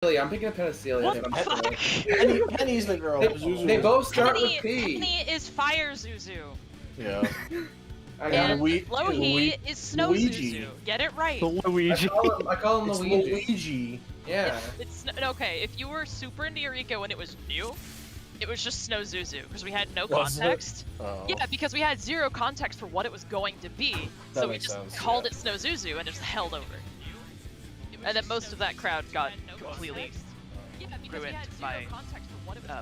I'm picking a Penicilia. What the fuck? Penny's the girl. They both start with P. Penny is Fire Zuzu. Yeah. I got And it. Lohi is Snow Luigi. Zuzu. Get it right. Luigi. I call him It's Luigi. Luigi. Yeah. It's okay. If you were super into Eureka when it was new, it was just Snow Zuzu because we had no context. Oh. Yeah, because we had zero context for what it was going to be, That so we makes just sense, called yeah. it Snow Zuzu and just held over. And then most of that crowd got completely ruined by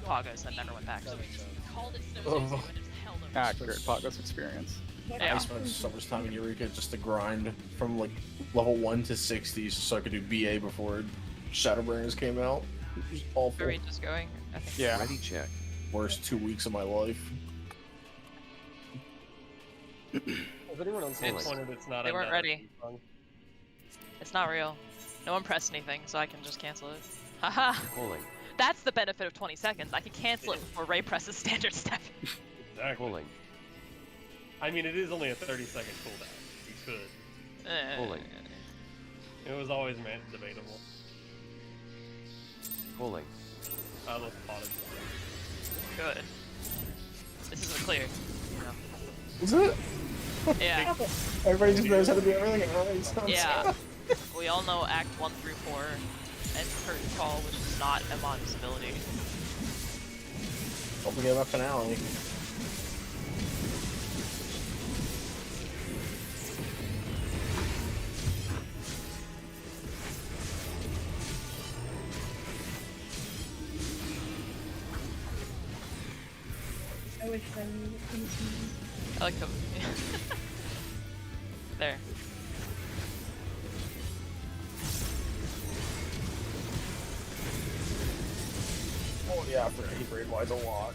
Poggos and never went back. So we just called it Snow Zuzu and just held over. Accurate Poggos experience. Yeah. I spent so much time in Eureka just to grind from like level 1 to 60 so I could do BA before Shadowbringers came out. It was awful. Are we just going? I think. Yeah. Ready check. Worst 2 weeks of my life. Has anyone else disappointed it's not They a weren't ready. song? It's not real. No one pressed anything, so I can just cancel it. Haha! Pulling. That's the benefit of 20 seconds. I can cancel it before Ray presses standard step. Exactly. Pulling. I mean, it is only a 30-second cooldown. You could. Pulling. It was always debatable. Pulling. I love potted. Good. This isn't clear. Is it? Yeah. Everybody just knows how to do everything. Yeah. We all know Act 1 through 4 and Curtain Call, which is not Amon's ability. Don't forget about finale. I wish I knew what things mean. I like the... There. Oh yeah, I forgot he braid wise a lot.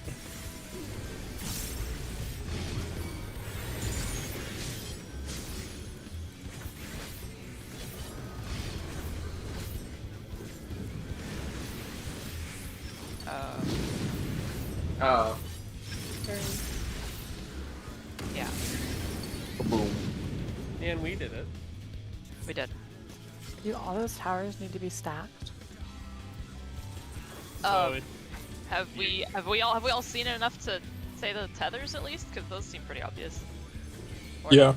Oh. Yeah. Boom. And we did it. We did. Do all those towers need to be stacked? So Have we all seen it enough to say the tethers at least? Because those seem pretty obvious. Or Yeah,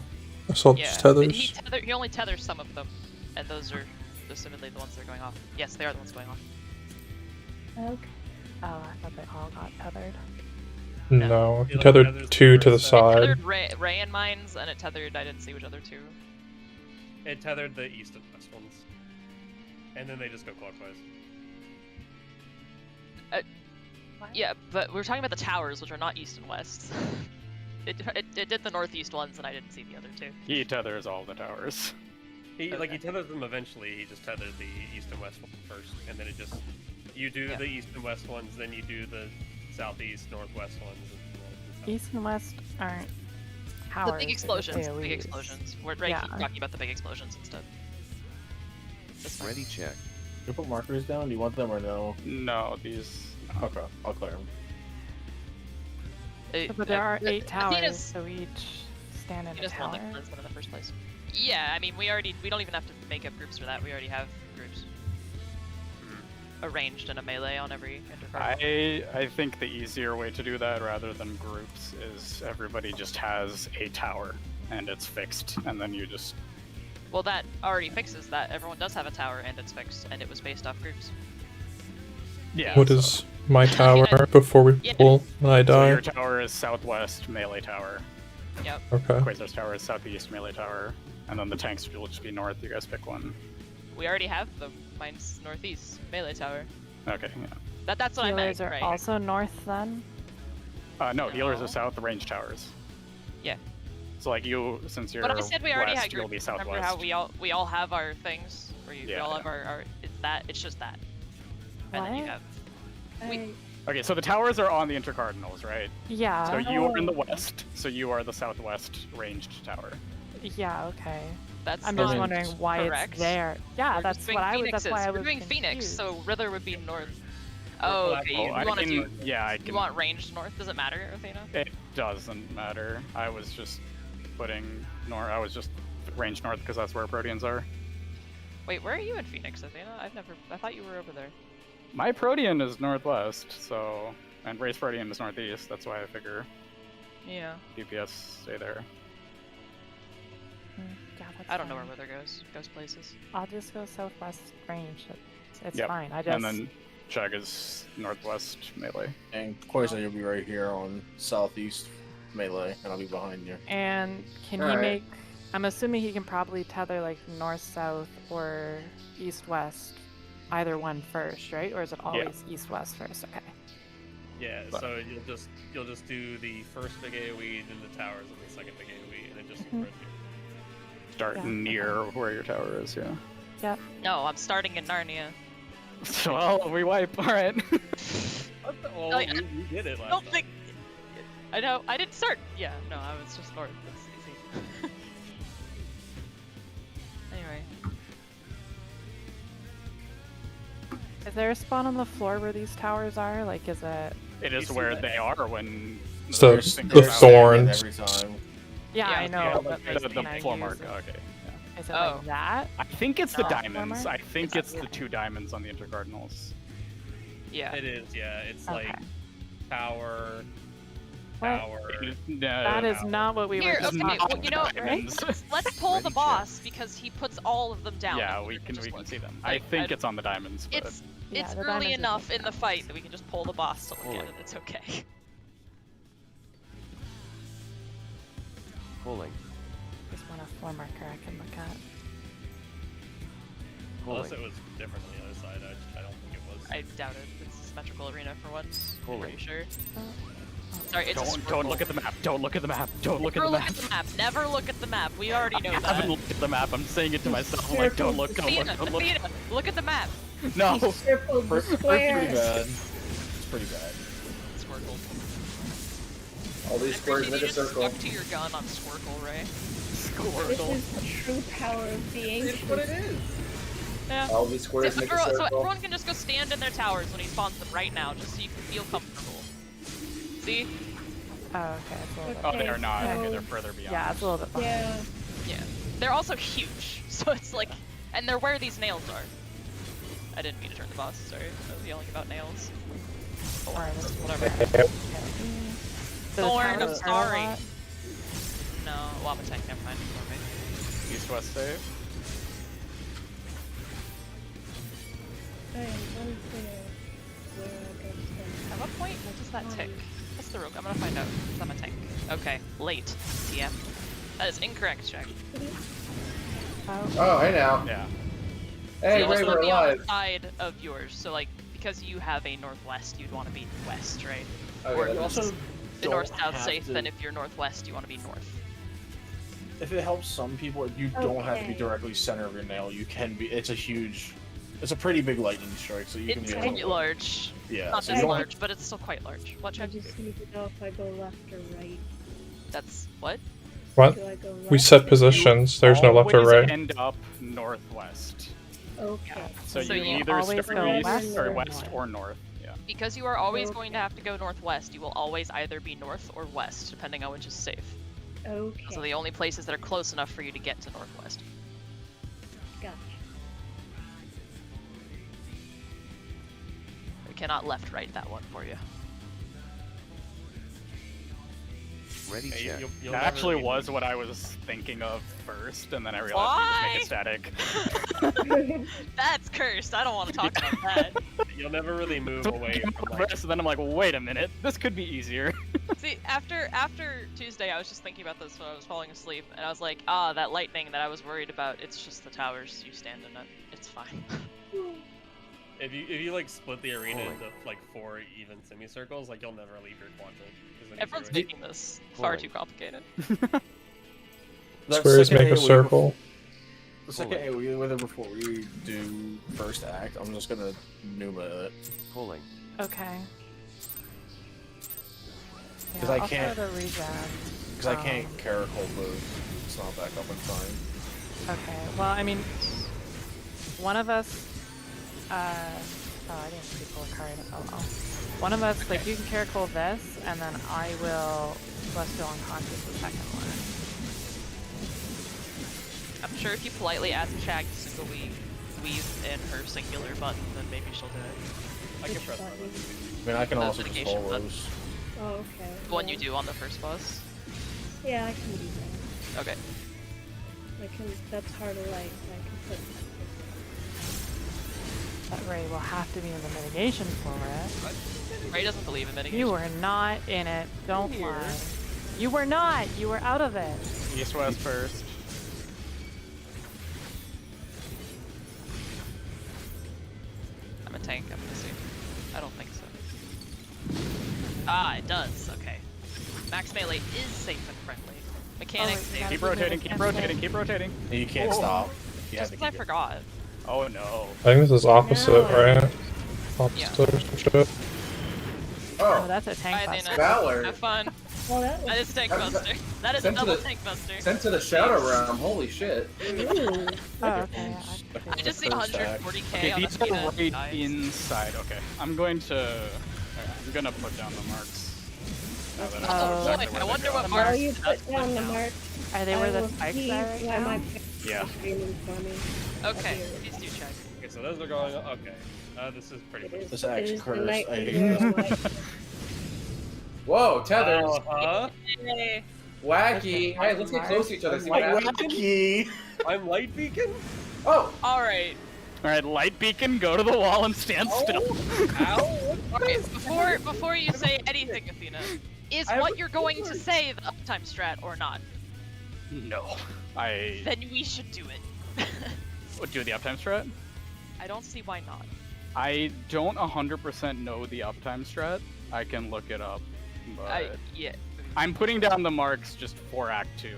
I saw yeah. those But tethers. he only tethers some of them, and those are assumedly the ones that are going off. Yes, they are the ones going off. Okay. Oh, I thought they all got tethered. No, You like tethered tethers two to to the the side. Tethered Ray and mines, and it tethered. I didn't see which other two. it tethered the east and west ones. And then they just go clockwise. Yeah, but we're talking about the towers, which are not east and west. it did the northeast ones, and I didn't see the other two. He tethers all the towers. He Okay. he tethers them eventually. He just tethered the east and west one first, and then it just you do the east and west ones, then you do the southeast, northwest ones. And East and west aren't towers. The big they're explosions. The big AoEs. explosions. We're Ray Yeah. keep talking about the big explosions instead. That's fine. Ready check. You put markers down? Do you want them or no? No, these. Okay, I'll clear them. But there are 8 towers, Athena's- so each stand in He a just won the tower. cleanse one in the first place. Yeah, I mean, we don't even have to make up groups for that. We already have groups arranged in a melee on every intercard. I think the easier way to do that rather than groups is everybody just has a tower and it's fixed, and then you just. Well, that already fixes that. Everyone does have a tower and it's fixed, and it was based off groups. Yeah. What so- is my tower before we Yeah. pull when I So die? your tower is southwest melee tower. Yep. Okay. Quasar's tower is southeast melee tower, and then the tanks will just be north. You guys pick one. We already have them. Mine's northeast melee tower. Okay. Yeah. That's what I meant. Healers are Right. also north then? No, healers No. are south. Range towers. Yeah. So like you, since you're But I said we already west, had you'll groups. be southwest. Remember how we all have our things? Where we Yeah, all yeah. have our it's just that. And then you What? have I, Okay, so the towers are on the intercardinals, right? Yeah. So you are in the west, so you are the southwest ranged tower. Yeah, okay. that's I'm not just wondering why correct. it's there. Yeah, We're that's just doing what I was. That's Phoenixes. why I We're was doing Phoenix, confused. so Rither would be north. Oh, okay. You, I want to can, do? yeah, I You can. want ranged north? Does it matter, Athena? It doesn't matter. I was just putting north. I was just range north because that's where Proteans are. Wait, where are you in Phoenix, Athena? I thought you were over there. My Protean is northwest, so and Race Protean is northeast. That's why I figure Yeah. DPS stay there. Yeah, that's I don't know where fine. weather goes places. I'll just go southwest range. It's Yep. fine. I just. And then Chug is northwest melee. And Poison, you'll be right here on southeast melee, and I'll be behind you. And can he Alright. make? I'm assuming he can probably tether like north south or east west, either one first, right? Or is it always east west first? Okay. Yeah, But- so you'll just do the first big AoE, then the towers, and the second big AoE, and it just Mhm. rotates. Start Yeah. near where your tower is, yeah. Yep. No, I'm starting in Narnia. Well, we wipe, alright. Oh, Like, we did it last Don't time. think. I know. I didn't start. Yeah. No, I was just north. That's easy. Anyway. Is there a spot on the floor where these towers are? Like, is it? It You is see where that? they are when So, there's the single tower. thorns. Every time. Yeah, Yeah, I know. Yeah, but the, like, the can I floor use mark. it? Okay. Yeah. Is it Oh. like that? I think it's the No. diamonds. Floor I mark? think it's the Okay. 2 diamonds on the intercardinals. Yeah. It is, yeah. It's Okay. like tower, What? tower. That is not what we Here, were just okay, talking well, about. you know, diamonds. Let's pull the Ready, boss because he puts all of them down. Yeah, and we can just look. see them. Like, I think it's on the diamonds, but It's Yeah, it's the early diamonds are enough just in the diamonds. fight that we can just pull the boss to look at it. It's okay. Pulling. Just want a floor marker I can look at. Unless it was different on the other side. I don't think it was. I doubt it. It's a symmetrical arena for once. I'm Holy. pretty sure. Oh. Sorry, it's don't look at the map. Don't look at the map. Don't look at Never the look map. at the map. Never look at the map. We already know I haven't that. looked at the map. I'm saying it to myself. I'm like, don't look, don't look, Athena, don't look. Athena, look at the map. No. Circle the Pretty bad. squares. It's pretty bad. Squircle. All these squares make a circle. Stuck to your gun on Squircle, right? This Squirtle. is the true power of the It's ancients. what it is. Yeah. All these squares So make a everyone, so circle. everyone can just go stand in their towers when he spawns them right now, just so you can feel comfortable. See? Oh, okay. It's a little bit. Oh, they are not. Okay, Okay, so- they're further beyond. Yeah, it's a little bit behind. Yeah. Yeah. They're also huge, so it's like, and they're where these nails are. I didn't mean to turn the boss. Sorry, I was yelling about nails. Alright, that's Whatever. okay. So the Thorn, I'm towers are a sorry. lot? No, lava tank. Never mind. Ignore me. East-west save. I am unclear where I go stand. At what point does that tick? What's the rook? I'm gonna find out. 'Cause I'm a tank. Okay, late. TM. That is incorrect, Jack. Oh, Oh, hey now. Yeah. Hey, So Ray, also we're be on alive. the side of yours. So like, because you have a northwest, you'd want to be west, right? Okay, Or You that's- also the don't north-south have safe. to- Then if you're northwest, you want to be north. If it helps some people, you don't have to be Okay. directly center of your nail. You can be. It's a pretty big lightning strike, so you can It's be. quite large. Yeah. Not So as you don't large, but it's still quite large. What I check? just need to know if I go left or right. That's what? What? Do I go left? We set positions. There's no left or Always right. end up northwest. Okay. So, So you you either always start go east west or or west north. or north. Yeah. Because you are always Okay. going to have to go northwest, you will always either be north or west, depending on which is safe. Okay. Those are the only places that are close enough for you to get to northwest. Gotcha. We cannot left-right that one for you. Ready Hey, check. you'll That never actually leave was me. what I was thinking of first, and then I realized you just make it static. That's cursed. I don't want to talk about that. You'll never really move away from like. Reverse, and then I'm like, wait a minute, this could be easier. See, after Tuesday, I was just thinking about this when I was falling asleep, and I was like, ah, that lightning that I was worried about, it's just the towers. You stand in it. It's fine. If you like split the arena Holy. into like 4 even semicircles, like you'll never leave your quadrant. 'cause then you Everyone's zero it. making this far Holy. too complicated. That Squares second make a AoE circle. The second AoE with it before we do first act, I'm just gonna Numa it. Pulling. okay. 'Cause Yeah, I I'll can't- throw the regen. Because I can't caracol move. It's not back up in time. Okay. Well, I mean, one of us. Oh, I didn't pull a card. Oh, well. One of us, like, you can caracol this, and then I will Celestial Unconscious the second one. I'm sure if you politely ask Shag to single week, squeeze in her singular button, then maybe she'll do it. I can Which press button? I mean, I can The also just mitigation hold button. those. Oh, okay. The one you do on the first boss. Yeah, I can do that. Okay. That's hard to light. I can put. But Ray will have to be in the mitigation for it. Ray doesn't believe in mitigation. You were not in it. Don't lie. You were not. You were out of it. East-west first. I'm a tank, I'm gonna see. I don't think so. Ah, it does. Okay. Max melee is safe and friendly. Mechanics Oh, safe. gotta Keep be rotating, keep moving rotating, keep rotating. And you can't stop. You have Just to 'cause I keep it. forgot. Oh no. I think this is opposite, No. right? Opposite or some shit. Oh, Oh, that's a tank Alright, buster. Nina. Valor. Have fun. Well, that That was. is tank That's- buster. That is sent to double the- tank buster. Sent to the Shadow Realm. Holy shit. Ooh. Oh, okay. I just see First stack. 140k Okay, on these Athena are and right dies. inside. Okay, I'm gonna put down the marks. Now that I know Oh. exactly Boy, where I wonder they're what going. While marks you that's put down the now. mark, Are they I where the will spikes see are right why now? my parents Yeah. are streaming for me. Okay, please do check. Okay, so those are going. Okay, this is pretty It much. is, This it axe is the cursed. night I hate before this. light. Whoa, tethers. Huh? Yay. Wacky. Hey, let's get close to each other. See what happens. Wacky! I'm light beacon. Oh, Alright. Alright, light beacon, go to the wall and stand still. Ow! Alright, before you say anything, Athena, is I have what a you're going to sword. say the uptime strat or not? No. Then we should do it. Would do the uptime strat? I don't see why not. I don't 100% know the uptime strat. I can look it up. But Yeah. I'm putting down the marks just for Act 2.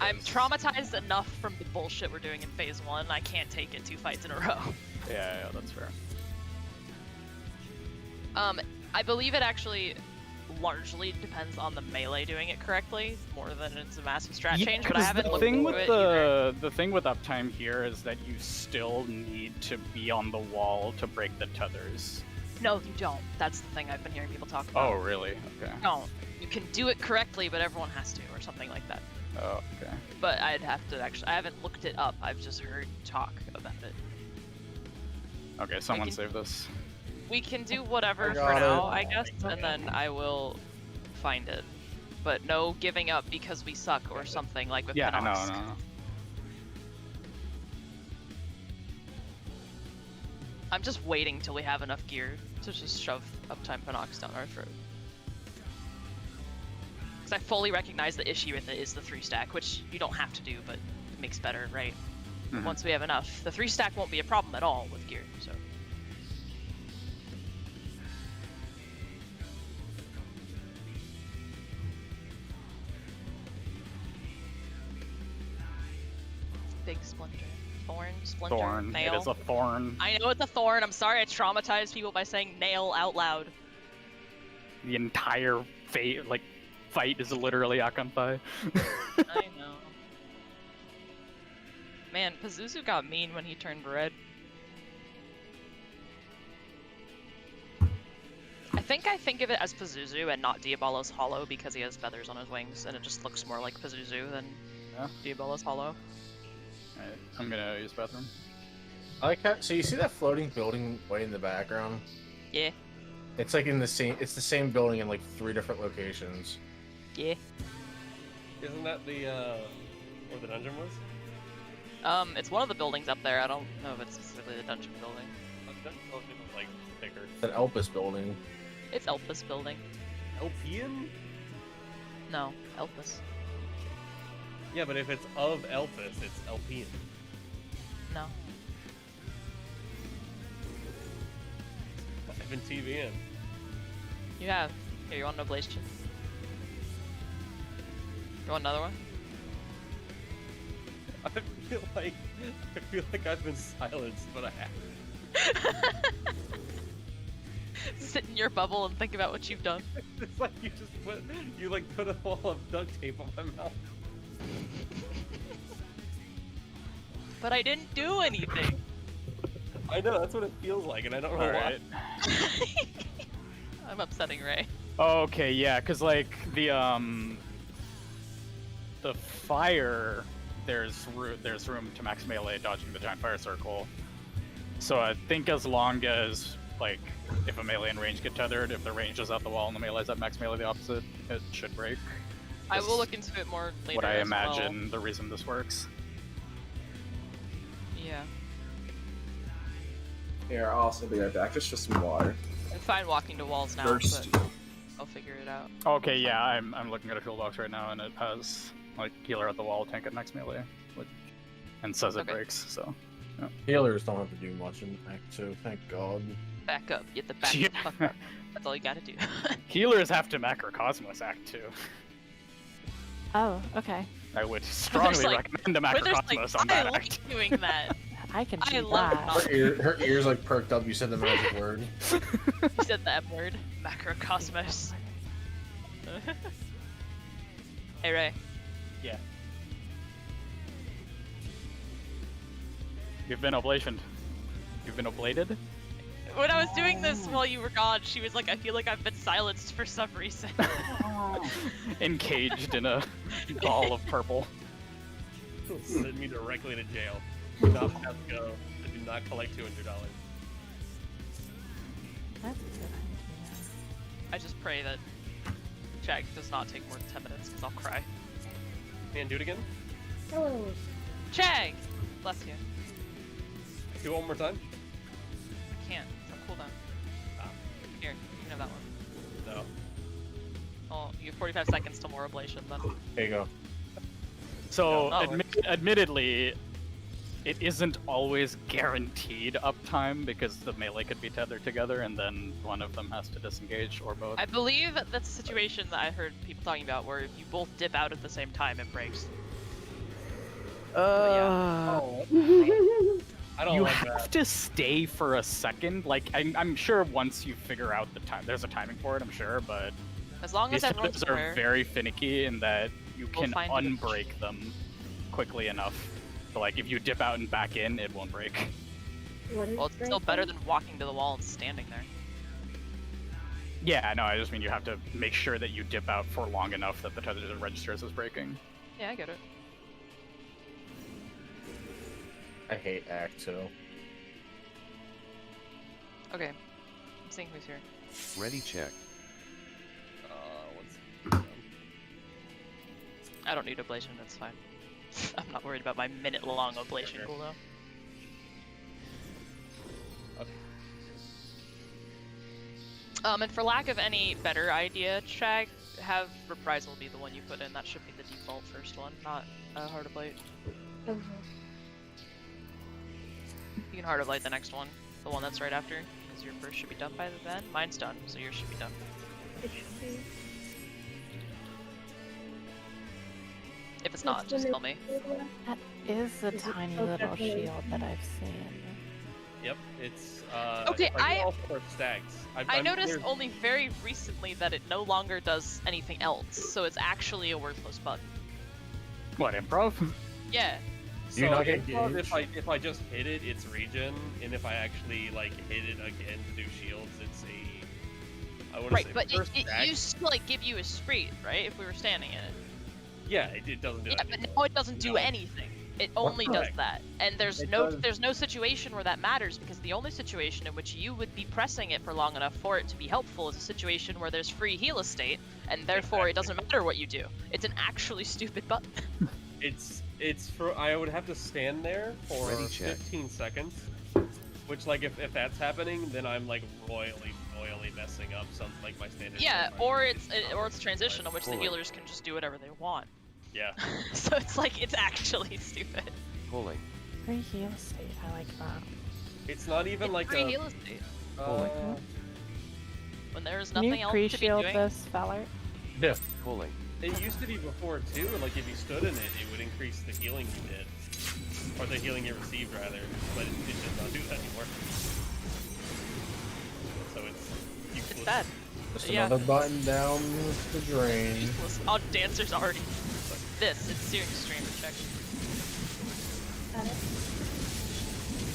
I'm because- traumatized enough from the bullshit we're doing in phase 1, I can't take it 2 fights in a row. Yeah, that's fair. I believe it actually largely depends on the melee doing it correctly, more than it's a massive strat change, but I 'cause haven't the looked thing into with it either. the thing with uptime here is that you still need to be on the wall to break the tethers. No, you don't. That's the thing I've been hearing people talk about. Oh, really? Okay. No, you can do it correctly, but everyone has to, or something like that. Oh, okay. But I'd have to actually, I haven't looked it up, I've just heard talk about it. Okay, someone can- save this. We can do whatever I for got now, it. I guess, and then I will find it. But no giving up because we suck or something like with Yeah, Pinox. no. I'm just waiting till we have enough gear to just shove uptime Pinox down our throat. Because I fully recognize the issue with it is the 3-stack, which you don't have to do, but it makes better, right? Mhm. Once we have enough. The 3-stack won't be a problem at all with gear, so. Big splinter. Thorn, splinter, Thorn. nail. It is a thorn. I know it's a thorn. I'm sorry I traumatized people by saying nail out loud. The entire fight is literally Akanthai. I know. Man, Pazuzu got mean when he turned red. I think of it as Pazuzu and not Diabolo's Hollow because he has feathers on his wings and it just looks more like Pazuzu than Yeah. Diabolo's Hollow. Alright, I'm gonna use the bathroom. I like how, so you see that floating building way in the background? Yeah, It's like in the same. It's the same building in like 3 different locations. yeah. Isn't that the where the dungeon was? It's one of the buildings up there. I don't know if it's specifically the dungeon building. That building was like thicker. That Elpis building. It's Elpis building. Elpian? No, Elpis. Yeah, but if it's of Elpis, it's Elpian. No. I've been TVing. You have. Here, you want an oblation? You want another one? I feel like I've been silenced, but I haven't. Sit in your bubble and think about what you've done. It's like you just put a wall of duct tape on my mouth. But I didn't do anything. I know, that's what it feels like, and I don't know Alright. I'm upsetting Ray. Okay, yeah, cause like the fire there's room to max melee dodging the giant fire circle. So I think as long as, like, if a melee and range get tethered, if the range is at the wall and the melee is at max melee the opposite, it should break. I will look into it more later. What I as imagine the reason this works. Well. Yeah. Here, I'll also be right back. Just for some water. I'm fine walking to walls now, First. but I'll figure it out. Okay, yeah, I'm looking at a fuel box right now, and it has like healer at the wall, tank at max melee, and says it Okay. breaks. So Healers don't have to do much in Act 2, thank God. Back up. You have to back Yeah. the fuck up. That's all you gotta do. healers have to Macrocosmos Act 2. Oh, okay. I would strongly like- recommend the Where there's Macrocosmos on I that like act. doing that. I can I see love that. it. Her ears like perked up. You said the magic word. You said the M word. Macrocosmos. Hey Ray. Yeah. You've been oblationed. You've been oblated? When I was doing this while you were gone, she was like, I feel like I've been silenced for some reason. Encaged in a ball of purple. Send me directly to jail. Do not have to go. I do not collect $200. That's a good idea. I just pray that Jack does not take more than 10 minutes, because I'll cry. And do it again. Oh, Chag! Bless you. Do it one more time. I can't. It's on cooldown. Ah. Here, you can have that one. No. Oh, you have 45 seconds till more ablation, then. There you go. So, No, no, admittedly, it isn't always guaranteed uptime because the melee could be tethered together and then one of them has to disengage or both. I believe that's a situation that I heard people talking about where if you both dip out at the same time, it breaks. Oh. I don't You like have that. to stay for a second. Like, I'm sure once you figure out the time, there's a timing for it, I'm sure, but As long as these everyone's tethers are aware. very finicky in that you We'll can find a glitch. unbreak them quickly enough. So, like, if you dip out and back in, it won't break. what is Well, it's still breaking? better than walking to the wall and standing there. Yeah, no, I just mean you have to make sure that you dip out for long enough that the tether doesn't register as breaking. Yeah, I get it. I hate Act 2. Okay. I'm seeing who's here. Ready check. What's... I don't need ablation, that's fine. I'm not worried about my minute-long ablation Okay. cooldown. Okay. And for lack of any better idea, Shag, have Reprisal be the one you put in. That should be the default first one, not Heart of Light. Okay. You can Heart of Light the next one, the one that's right after, because your first should be done by then. Mine's done, so yours should be done. It should be. If it's not, just tell me. That is a Is it tiny so little definitely- shield that I've seen. Yep, it's Okay, if I do all 4 stacks. I noticed there's- only very recently that it no longer does anything else, so it's actually a worthless button. What, improv? Yeah. Do you So not get if I just hit it, it's regen, and if I actually like hit it again to do shields, it's a. I want to Right, say but first it stack. used to like give you a spree, right? If we were standing in it. Yeah, it doesn't do Yeah, anything. but now it doesn't do No. anything. It only does Correct. that, and there's It no does. situation where that matters, because the only situation in which you would be pressing it for long enough for it to be helpful is a situation where there's free heal estate, and therefore it doesn't matter what you do. It's an actually stupid button. It's for I would have to stand there for Ready, check. 15 seconds, which like if that's happening, then I'm like royally messing up something like my standard. Yeah, build. or it's transition in which the Hold on. healers can just do whatever they want. Yeah. So it's like it's actually stupid. Pulling. Free heal state, I like that. It's not even It's like free a. heal estate. When there's Can nothing you else to be pre-shield doing. this, Feller? Yeah. Pulling. It used to be before too. Like if you stood in it, it would increase the healing you did, or the healing you received rather. But it does not do that anymore. So it's useless. It's bad. Just Yeah. another button down the drain. Useless. Oh, Dancer's already. This, it's searing stream, check. Got it.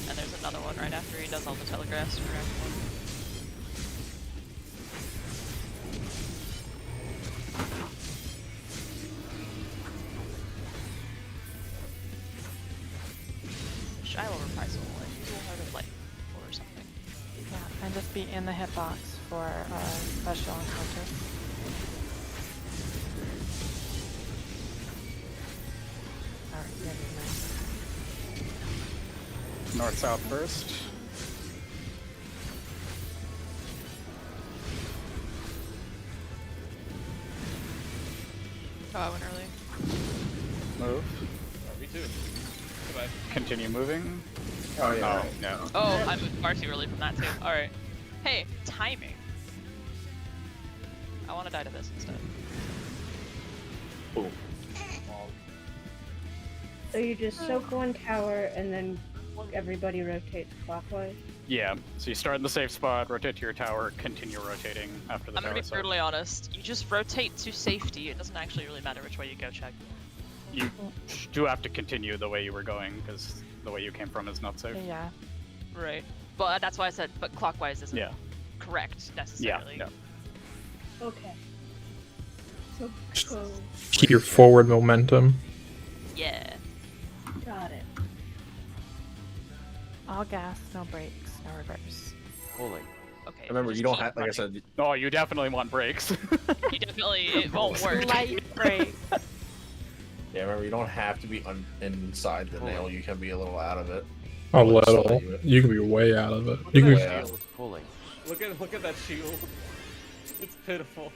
And there's another one right after he does all the telegraphs for Act 1. just be in the hitbox for special encounters. Alright, yeah, nice. North-south first. Oh, I went early. Move. Oh, me too. Goodbye. Continue moving. Oh yeah. Oh, right. no. Oh, I moved far too early from that too. Alright. Hey, timing. I want to die to this instead. Boom. So you just soak one tower and then everybody rotates clockwise? Yeah, so you start in the safe spot, rotate to your tower, continue rotating after the I'm tower. gonna be brutally honest. You just rotate to safety. It doesn't actually really matter which way you go, check. You do have to continue the way you were going, because the way you came from is not safe. Yeah. Right. Well, that's why I said, but clockwise isn't Yeah. correct Yeah, necessarily. yeah. Okay. So, Keep your forward momentum. Yeah. got it. All gas, no brakes, no reverse. Pulling. Okay. Remember, just you don't keep have, like I running. said, Oh, you definitely want brakes. You definitely, it won't work. Light brakes. yeah, remember, you don't have to be inside the nail. You can be a little out of it. A little. You can be way out of it. You can. Way out. Pulling. Look at that shield. It's pitiful.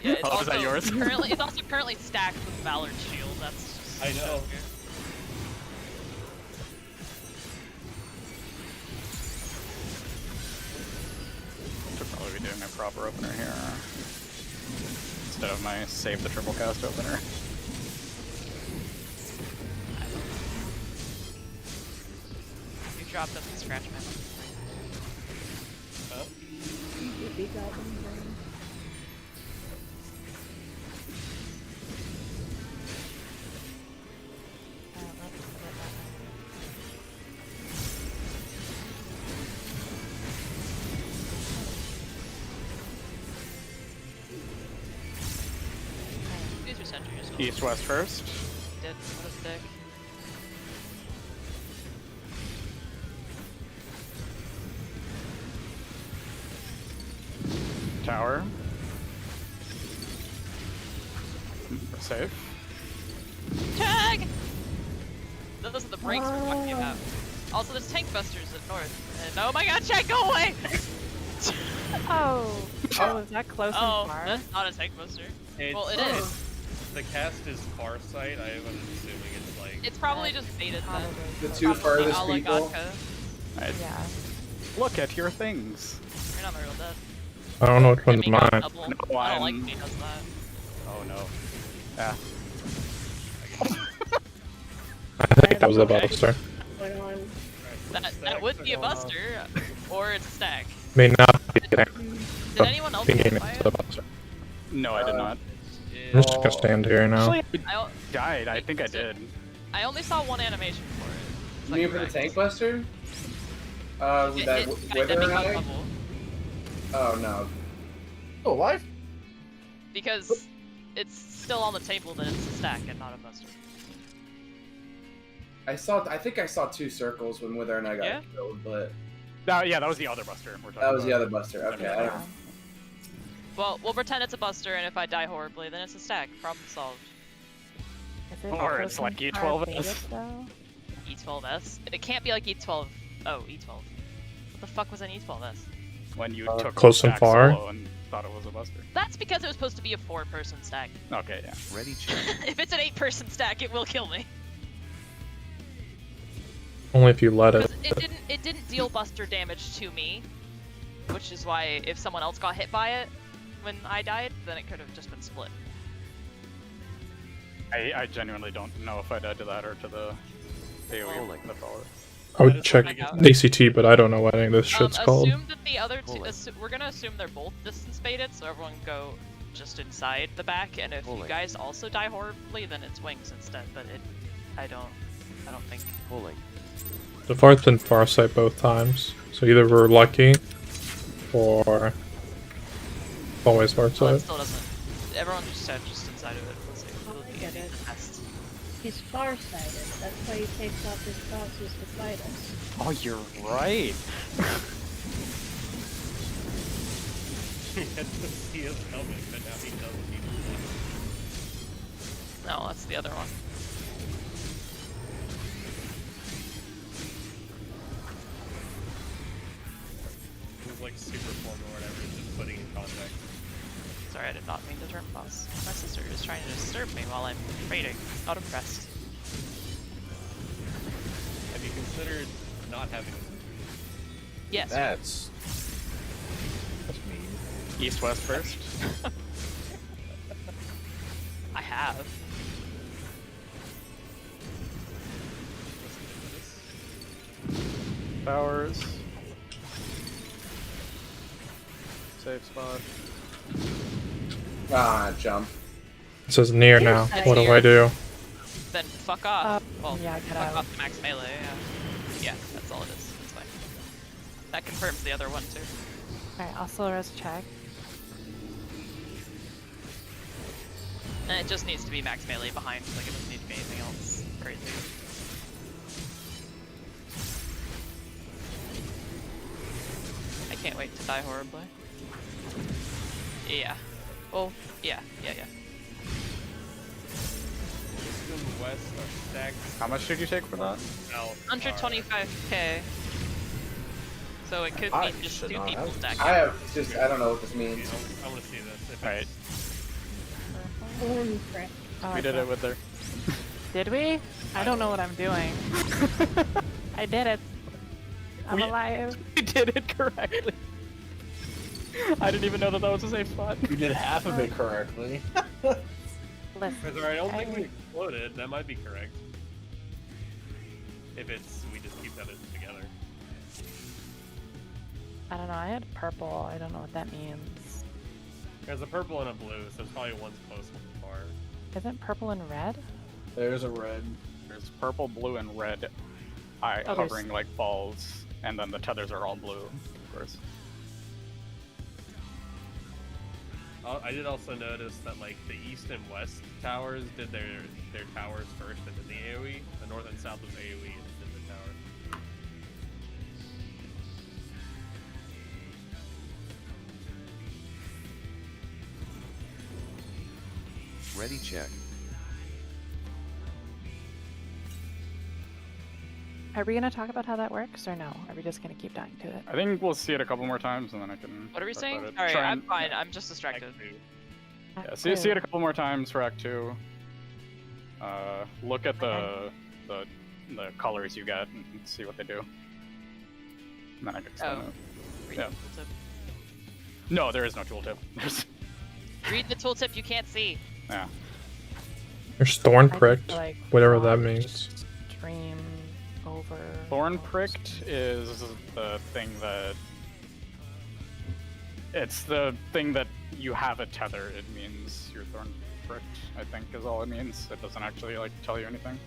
Yeah, it's Oh, is also that yours? it's also currently stacked with Valor's shield. That's just I know. Should probably be doing a proper opener here. Instead of my save the triple cast opener. You dropped up the scratch man. Huh? Yippee goblin brain. Let's put it that way. Use your sentry as well. East-west first. Did what a dick. Tower. We're safe. Tag! Those are the breaks we're talking about. Also, there's tank busters at north. And oh my god, Chad, go away! Oh, was that close Oh, and far? that's not a tank buster. It's, Well, it is. The cast is far sight. I am assuming it's like. It's probably just baited Probably then. The two Probably furthest a la people. Godka. Right. Yeah. Look at your things. You're not my real dead. I don't know which one's Enemy got mine. double. No, I don't like I'm- when he does that. Oh no. Ah. I think that was a buster. Went on. That would be a buster, or it's a stack. May not be there. Did anyone else Thinking get by it's it? a buster. No, I did not. I'm just gonna stand here now. Actually, I I, died. I think I did. I only saw one animation for it. It's You like mean for the correct. tank buster? It- That it's got wither enemy eye? level, Oh no. Oh, alive? because it's still on the table that it's a stack and not a buster. I think I saw two circles when Wither and I got Yeah? killed, but No, yeah, that was the other buster we're talking that was the about. other buster. Okay. I don't, Well, we'll pretend it's a buster, and if I die horribly, then it's a stack. Problem solved. Is it Or close it's like and far E12S. baited, though? E12S? It can't be like E12. Oh, E12. What the fuck was an E12S? When you took close and back far. solo and thought it was a buster. That's because it was supposed to be a 4-person stack. Okay, yeah. Ready check. If it's an 8-person stack, it will kill me. Only if you let it. 'Cause it didn't deal buster damage to me, which is why if someone else got hit by it when I died, then it could have just been split. I genuinely don't know if I died to that or to the AoE. Rolling. That's all. I would check find out. ACT, but I don't know what any of this shit's called. Assume that the other two. Bullet. We're gonna assume they're both distance baited, so everyone go just inside the back. And if you Bullet. guys also die horribly, then it's wings instead. But I don't think. Pulling. The far's been far sight both times, so either we're lucky, or always far Well, it sight. still doesn't. Everyone just said just inside of it. Let's see. It'll be Get it. the best. He's farsighted. That's why he takes off his crosses to fight us. Oh, you're right. He had to see his helmet, but now he doesn't need to. No, that's the other one. It was like super form or whatever, just putting in context. Sorry, I did not mean to turn boss. My sister is trying to disturb me while I'm raiding. Not impressed. Have you considered not having? Yes. That's mean. East-west first. I have. Towers. Safe spot. Ah, jump. It says near now. It's What do near. I do? Then fuck off. Well, yeah, get fuck out. off the max melee, yeah. Yeah, that's all it is. It's fine. That confirms the other one, too. Alright, I'll slow res check. And it just needs to be max melee behind, like it doesn't need to be anything else crazy. I can't wait to die horribly. Yeah. Well, yeah. East and west are stacked. How much did you take for that? South 125k. So it could I be just should 2 not people have- stacking. I have just, I don't know what this means. I want to see this. If Right. Thorn prick. Oh, We did it with her. Did we? I don't know what I'm doing. I did it. I'm We- alive. We did it correctly. I didn't even know that was a safe spot. You did half of it correctly. Listen, I don't think we exploded. That might be correct. If it's, we just keep that together. I don't know. I had purple. I don't know what that means. There's a purple and a blue, so it's probably one's close, one's far. Isn't purple and red? There's a red. There's purple, blue, and red Oh, hovering like balls, and then the tethers are all blue, of course. I did also notice that like the east and west towers did their towers first and then the AoE. The north and south was AoE and then the tower. Ready check. Are we gonna talk about how that works, or no? Are we just gonna keep dying to it? I think we'll see it a couple more times, and then I can. What are we talk saying? about it. Alright, Try I'm and- fine. I'm just distracted. Act two. Yeah, see it a couple more times for Act 2. Look at the colors you get and see what they do. And then I can explain Oh. it. Read Yeah. the tooltip. No, there is no tooltip. There's... Read the tooltip you can't see. Yeah. There's thorn I just, pricked. like, Whatever that watched means. Dream over. Thorn pricked is the thing that... It's the thing that you have a tether. It means you're thorn pricked, I think is all it means. It doesn't actually like tell you anything.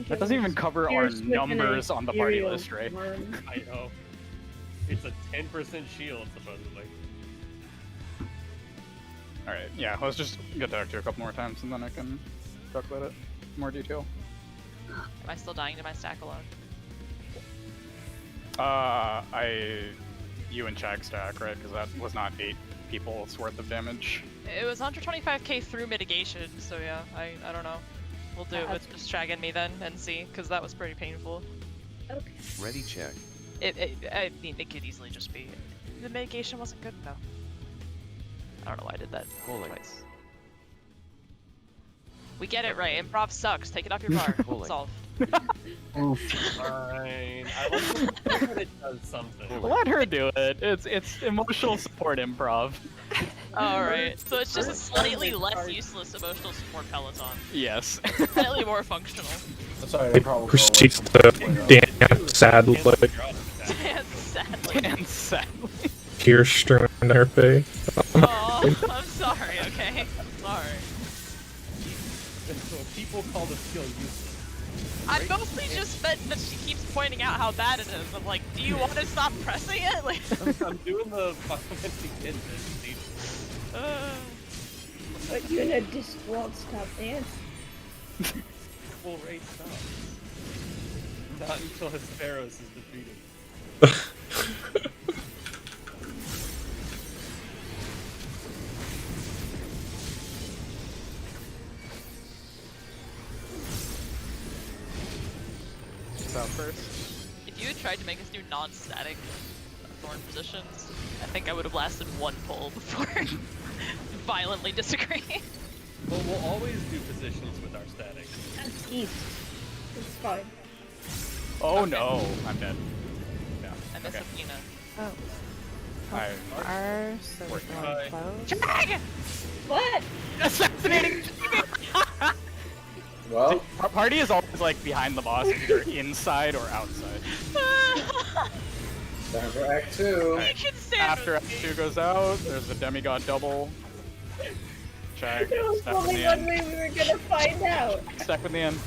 That doesn't even cover our Pierced with an numbers on the party ethereal list, right? worm. I know. It's a 10% shield supposedly. Alright, yeah, let's just get to Act 2 a couple more times and then I can talk about it in more detail. Am I still dying to my stack alone? You and Chag stack, right? Because that was not 8 people's worth of damage. It was 125k through mitigation, so yeah, I don't know. We'll do it with just Shag and me then and see, because that was pretty painful. Okay. Ready check. I mean, it could easily just be the mitigation wasn't good enough. I don't know why I did that Pulling. twice. We get it right. Improv sucks. Take it off your bar. Pulling. Solve. Fine. I like that it does something. Let her do it. It's emotional support improv. Alright, so it's just a slightly less useless emotional support peloton. Yes. Slightly more functional. That's alright. It proceeds to dance sadly, And sadly. And sadly. tears streaming down her face. Oh, I'm sorry, okay? I'm sorry. So people call the skill useless. I mostly just meant that she keeps pointing out how bad it is. I'm like, do you want to stop pressing it? Like, I'm doing the fundamentally kid thing. But you know, just won't stop dancing. Full rate stops. Not until Hesperos is defeated. first. If you had tried to make us do non-static thorn positions, I think I would have lasted one pull before violently disagreeing. Well, we'll always do positions with our static. That's east. It's fine. Oh Okay. no, I'm dead. Yeah. I miss Okay. Athena. Oh. I Are so we're Bye. going close. Drag! What? assassinating. Well, Party is always like behind the boss, either inside or outside. time for Act 2. You can stand After Act 2 goes out, there's the demigod double. Check. There was Step in only the one end. way we were gonna find out. Step in the end.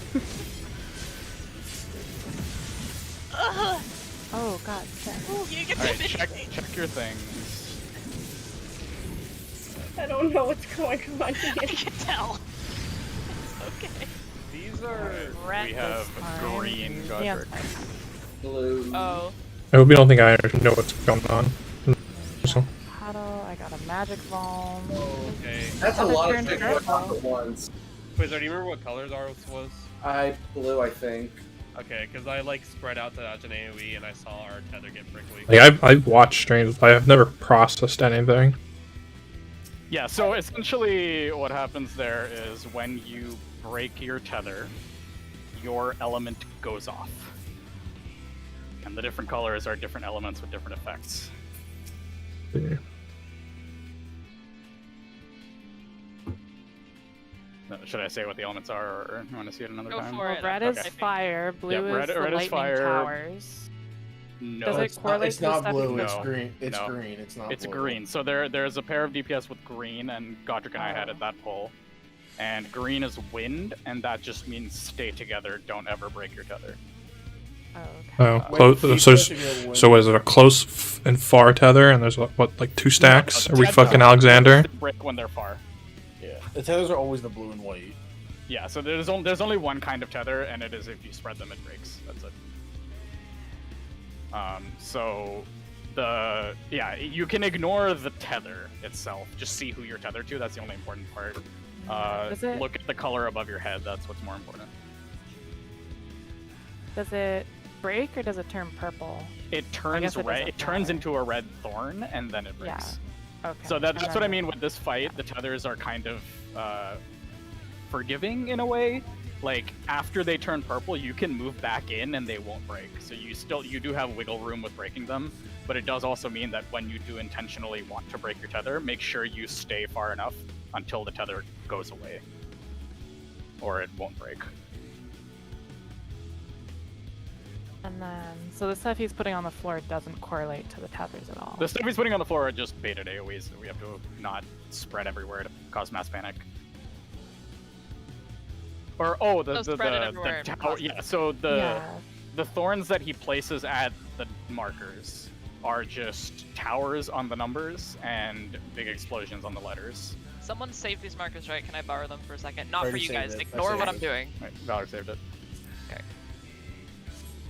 Oh god, shit. You can Alright, finish check me. your things. I don't know what's going on I here. can tell. It's okay. These are. Red We have this time. green Yeah, Godric. Blue. Oh. I hope you don't think I know what's going on. So, Huddle, I got a magic bomb. Okay. That's a Other lot of turn things to going on purple. at once. Quizzer, do you remember what colors ours was? Blue, I think. Okay, because I like spread out to dodge an AoE and I saw our tether get prickly. like I've watched streams, but I've never processed anything. Yeah, so essentially what happens there is when you break your tether, your element goes off. And the different colors are different elements with different effects. Should I say what the elements are, or you want to see it another Go time? for Well, it. red Okay. is fire, blue Yeah, red- is the red is lightning fire. towers. No, Does it It's not, correlate it's to the not stuff blue, you it's No. green. It's No. green, it's not it's blue. green. So there's a pair of DPS with green, and Godric and I had at that pull. And green is wind, and that just means stay together. Don't ever break your tether. Oh, okay. Oh, Wait, close. you So, supposed to be a so is it a close and far tether? And there's what, like 2 stacks? No, Are we tether- fucking Alexander? Break when they're far. Yeah, the tethers are always the blue and white. Yeah, so there's only one kind of tether, and it is if you spread them, it breaks. That's it. So you can ignore the tether itself. Just see who you're tethered to. That's the only important part. Does it- Look at the color above your head. That's what's more important. Does it break or does it turn purple? It turns guess it red. doesn't It turns matter. into a red thorn, and then it breaks. Okay. So that's And what I then- mean with this fight. The tethers are kind of forgiving in a way. Like after they turn purple, you can move back in and they won't break. So you do have wiggle room with breaking them, but it does also mean that when you do intentionally want to break your tether, make sure you stay far enough until the tether goes away, or it won't break. And then, so the stuff he's putting on the floor doesn't correlate to the tethers at all. The stuff he's putting on the floor are just baited AoEs that we have to not spread everywhere to cause mass panic. Or No, spread it everywhere and tower. cause Yeah, panic. so Yeah. the thorns that he places at the markers are just towers on the numbers and big explosions on the letters. Someone save these markers, right? Can I borrow them for a second? Not for Already you saved guys. it. I Ignore saved what it. I'm doing. Right, Valor saved it.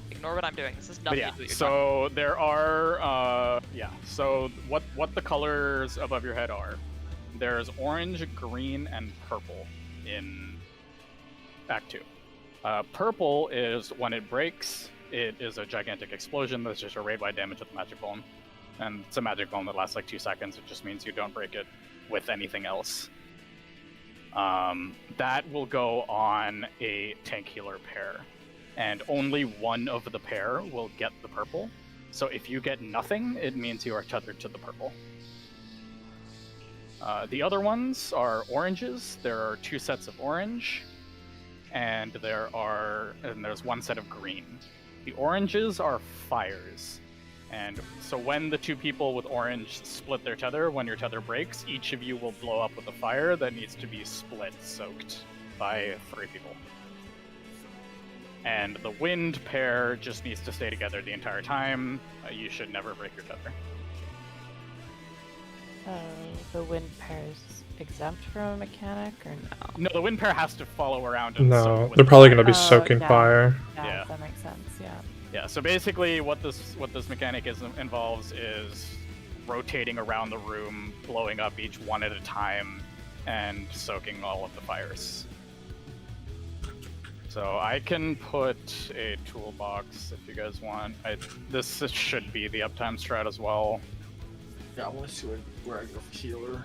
Ignore what I'm doing. This is But nothing yeah, to do with your so there are, so what the colors above your head are. There's orange, green, and purple in Act 2. Purple is when it breaks, it is a gigantic explosion that's just a raid-wide damage with a magic bomb. And it's a magic bomb that lasts like 2 seconds. It just means you don't break it with anything else. That will go on a tank healer pair. And only one of the pair will get the purple. So if you get nothing, it means you are tethered to the purple. The other ones are oranges. There are 2 sets of orange, and there's 1 set of green. The oranges are fires. And so when the 2 people with orange split their tether, when your tether breaks, each of you will blow up with a fire that needs to be split, soaked by 3 people. And the wind pair just needs to stay together the entire time. You should never break your tether. The wind pair is exempt from a mechanic or no? No, the wind pair has to follow around and soak No, with they're the probably fire. going to be Oh, soaking yeah. fire. Yeah. That makes sense, yeah. Yeah, so basically what this mechanic involves is rotating around the room, blowing up each one at a time, and soaking all of the fires. So I can put a toolbox if you guys want. This should be the uptime strat as well. Yeah, I want to see where I go for healer.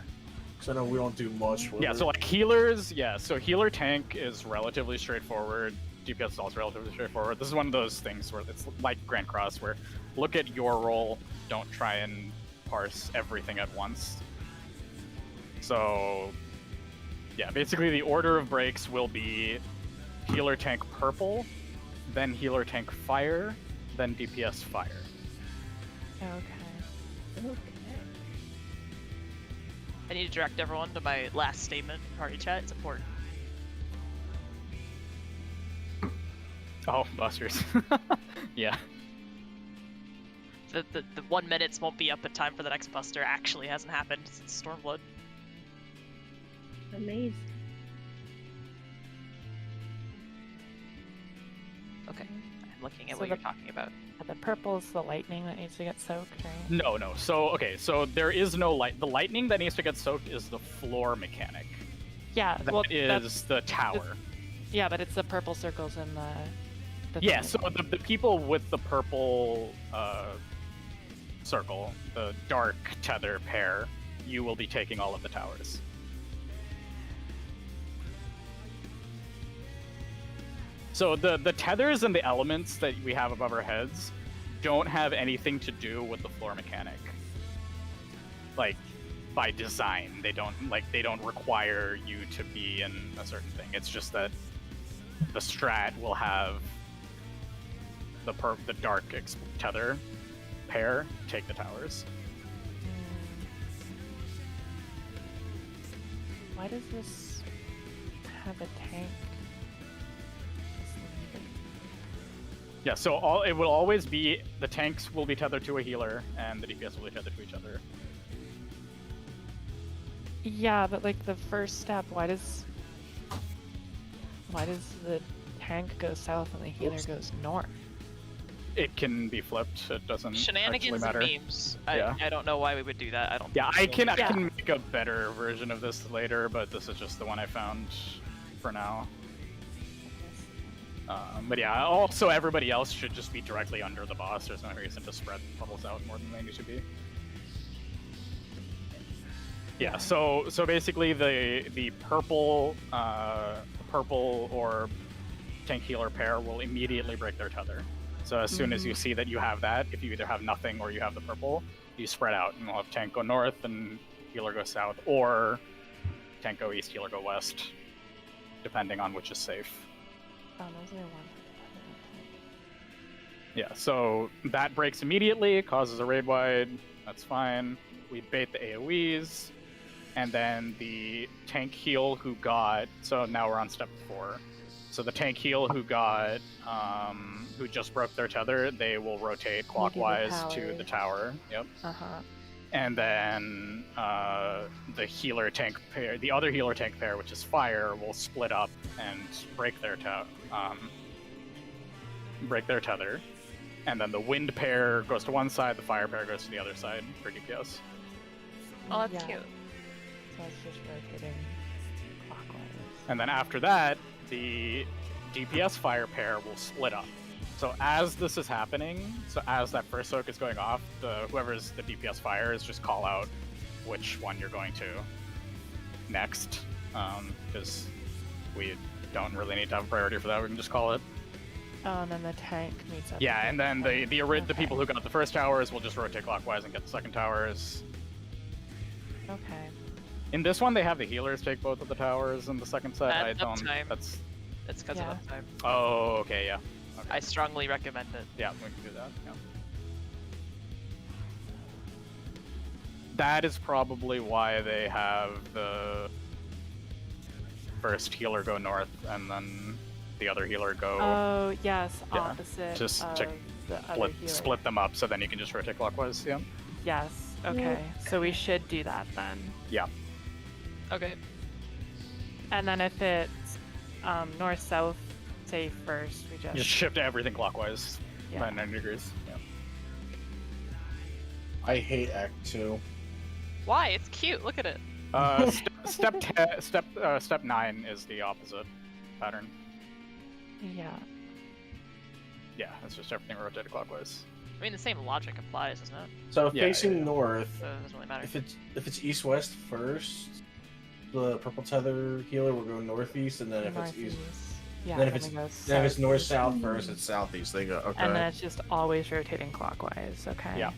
Because I know we don't do much with Yeah, it. so like healers, so healer tank is relatively straightforward. DPS is also relatively straightforward. This is one of those things where it's like Grand Cross, where look at your role, don't try and parse everything at once. So, yeah, basically the order of breaks will be healer tank purple, then healer tank fire, then DPS fire. Okay. Okay. I need to direct everyone to my last statement in party chat. It's important. Oh, busters. Yeah. The 1 minutes won't be up in time for the next buster actually hasn't happened since Stormblood. Amazing. Okay, I'm looking at So what you're talking about. The purple is the lightning that needs to get soaked, right? No. So, okay, so there is no light. The lightning that needs to get soaked is the floor mechanic. Yeah, That well, is the tower. yeah, but it's the purple circles in the Yeah, thing. so the people with the purple circle, the dark tether pair, you will be taking all of the towers. So the tethers and the elements that we have above our heads don't have anything to do with the floor mechanic. Like, by design, they don't require you to be in a certain thing. It's just that the strat will have the dark tether pair take the towers. Why does this have a tank? Yeah, so it will always be the tanks will be tethered to a healer and the DPS will be tethered to each other. Yeah, but like the first step, why does the tank go south and the healer goes north? It can be flipped. It doesn't actually Shenanigans matter. and memes. Yeah. I don't know why we would do that. I don't. Yeah, I can Yeah. make a better version of this later, but this is just the one I found for now. But yeah, also everybody else should just be directly under the boss. There's no reason to spread bubbles out more than they need to be. Yeah, so basically the purple or tank healer pair will immediately break their tether. So as soon as you see that you have that, if you either have nothing or you have the purple, you spread out and we'll have tank go north and healer go south, or tank go east, healer go west, depending on which is safe. Oh, there's only one. Yeah, so that breaks immediately, causes a raid wide, that's fine. We bait the AoEs, and then the tank heal who got, so now we're on step 4. So the tank heal who got, who just broke their tether, they will rotate clockwise to the tower. Yep. And then the healer tank pair, the other healer tank pair, which is fire, will split up and break their tether. And then the wind pair goes to one side, the fire pair goes to the other side for DPS. Oh, that's Yeah. cute. So it's just rotating clockwise. And then after that, the DPS fire pair will split up. So as this is happening, so as that first soak is going off, whoever's the DPS fire is just call out which one you're going to next, because we don't really need to have a priority for that. We can just call it. Oh, and then the tank meets up. Yeah, with and then the Okay. people who got the first towers will just rotate clockwise and get the second towers. Okay. In this one, they have the healers take both of the towers in the second set. That's I don't. uptime. That's. It's because Yeah. of uptime. Oh, okay, yeah. Okay. I strongly recommend it. Yeah, we can do that. Yeah. That is probably why they have the first healer go north and then the other healer go Oh, yes, Yeah, opposite just of to the other healer. split them up so then you can just rotate clockwise. Yeah. Yes, okay. So we should do that then. Yeah. Okay. And then if it's north-south, say first, we just... Just shift everything clockwise Yeah. by 90 degrees. Yeah. I hate Act 2. Why? It's cute. Look at it. Step 9 is the opposite pattern. Yeah. Yeah, it's just everything rotated clockwise. I mean, the same logic applies, isn't it? So Yeah, facing yeah. north, So it doesn't really matter. if it's east-west first, the purple tether healer will go northeast, and then if it's east, Yeah, then if then it's we go then if it's southeast. north-south first, it's southeast. They go okay. And then it's just always rotating clockwise. Okay. Yeah.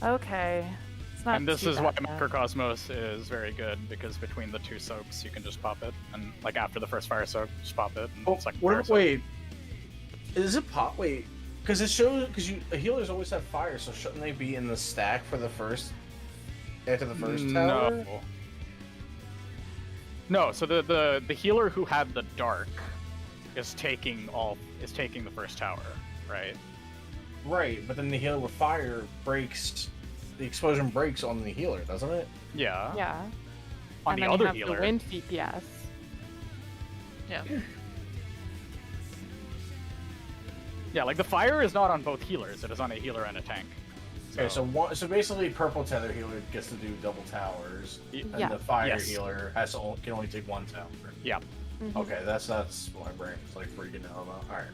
Okay. It's not And this too is why bad then. Microcosmos is very good, because between the two soaks, you can just pop it, and like after the first fire soak, just pop it. And Oh, second what fire if, soak. wait, is it pop? Wait, because it shows healers always have fire, so shouldn't they be in the stack for the first after the first tower? No. No, so the healer who had the dark is taking the first tower, right? Right, but then the healer with fire breaks. The explosion breaks on the healer, doesn't it? Yeah. Yeah. On And the then other you have healer. the wind DPS. Yeah. Yeah, like the fire is not on both healers; it is on a healer and a tank. Okay, so basically, purple tether healer gets to do double towers, and Yeah. the fire Yes. healer can only take one tower. Yeah. Mhm. Okay, that's what my brain's like freaking out about. All right.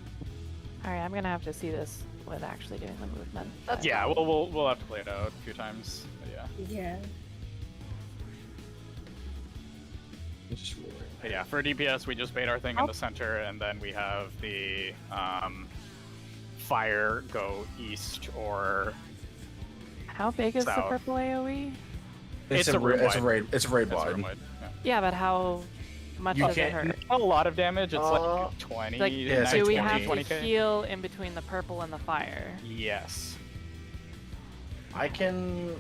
Alright, I'm gonna have to see this with actually doing the movement. That's but- Yeah, we'll have to play it out a few times. But yeah. Yeah. But yeah, for DPS, we just bait our thing in the center, and then we have the fire go east or How big is the South. purple AoE? It's a raid It's a wide. raid. It's a raid it's wide. room wide. Yeah. Yeah, but how much You does it can't- hurt? Not a lot of damage. It's Uh, like 20. Like, Yeah, it's do like we 20, have to 20k? heal in between the purple and the fire? Yes. I can.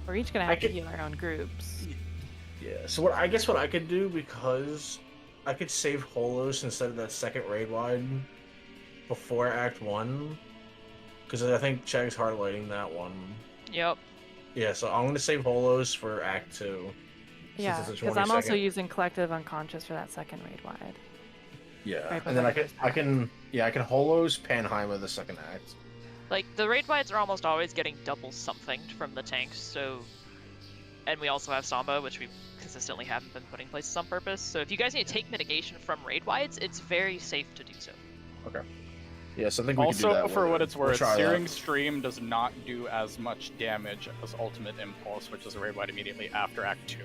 We're each gonna I have to could- heal our own groups. Yeah. So what I could do, because I could save Holos instead of that second raid wide before Act 1, because I think Cheg's hardlighting that one. Yep. Yeah, so I'm gonna save Holos for Act 2. Yeah, it's a because I'm also 20-second. using collective unconscious for that second raid wide. Yeah, Right, and then I before can Holos Panheimer the second act. Like, the raid wides are almost always getting double something from the tanks, so... And we also have Samba, which we consistently haven't been putting places on purpose, so if you guys need to take mitigation from raid wides, it's very safe to do so. Okay. Yes, I think we can do Also, that. for what it's worth, try that. Searing Stream does not do as much damage as Ultimate Impulse, which is a raid wide immediately after Act 2.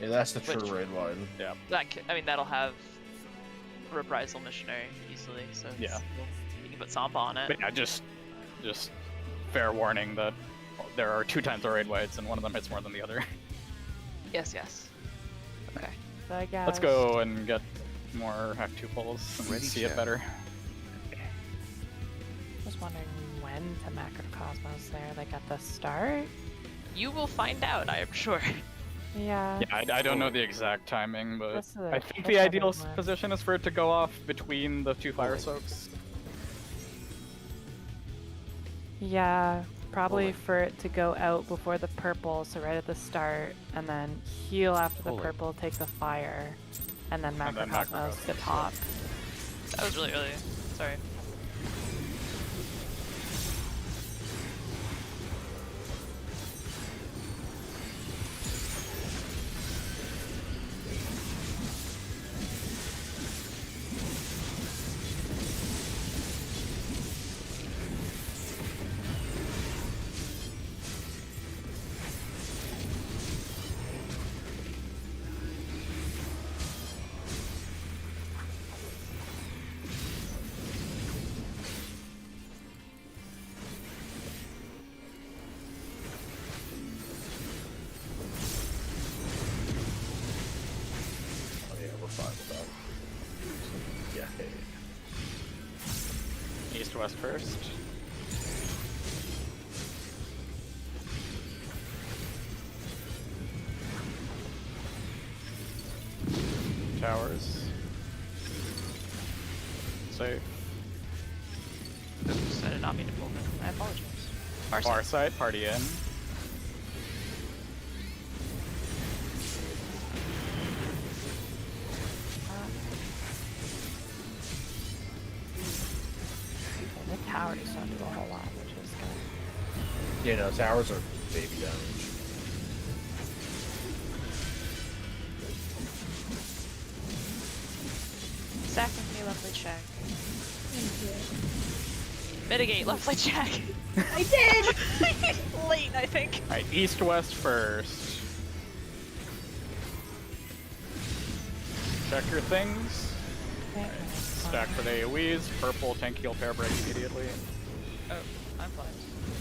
Yeah, that's the true Which- raid wide. I mean, that'll have Reprisal Missionary easily, so Yeah. you can put Samba on it. But yeah, just fair warning that there are 2 times the raid wides, and one of them hits more than the other. Yes, yes. Okay. So I guess. Let's go and get more Act 2 pulls and Ready, see it check. better. Just wondering when to Macrocosmos there, like at the start? You will find out, I am sure. Yeah. Yeah, I don't know the exact timing, but That's the- I think that's the ideal everyone. position is for it to go off between the 2 fire soaks. Yeah, probably for it to go out before the purple, so right at the start, and then heal after the Hold it. purple, take the fire, and then And then Macrocosmos to top. That was really early. Sorry. Oh yeah, we're fine with that. Yeah. East west first. Towers. Safe. Oops, I did not mean to pull them. I apologize. Far side, party in. The towers don't do a whole lot, which is good. Yeah, no, towers are baby damage. Lovely check. Thank Mitigate, lovely check. you. I did! Late, I think. Alright, east-west first. Check your things. Okay. Stack for the AoEs. Purple, tank heal, pair break immediately. Oh, I'm fine.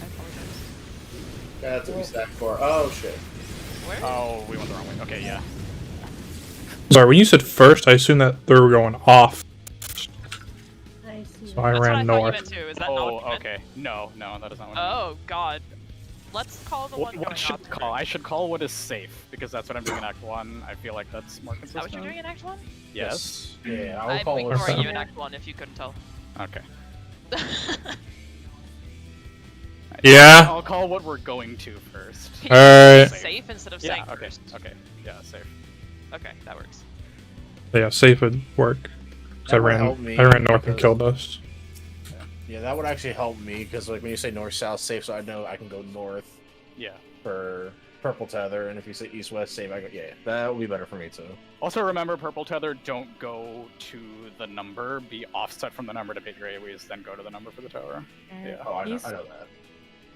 I apologize. That's what we stacked for. Oh shit. Where? Oh, we went the wrong way. Okay, yeah. Sorry, when you said first, I assumed that they were going off. I see. So I That's what I ran thought you north. meant too. Is that not Oh, what you meant? okay. No, that is not what I meant. Oh, God. Let's call the one What going should off. I call? I should call what is safe, because that's what I'm doing in Act 1. I feel like that's more Is consistent. that what you're doing in Act 1? Yes. Yeah, I would I'm call it. ignoring you Yeah. in Act 1 if you couldn't tell. Okay. Yeah. I'll call what we're going to first. Can you Alright. say safe instead of Yeah, saying okay. first? Okay. Yeah, safe. Okay, that works. Yeah, safe would work. 'Cause I That would ran help me north and because- killed us. Yeah, that would actually help me because like when you say north-south safe, so I know I can go north Yeah. for purple tether, and if you say east-west safe, I go that would be better for me too. Also remember, purple tether, don't go to the number, be offset from the number to pick your AoEs, then go to the number for the tower. Yeah. Oh, I know East- that.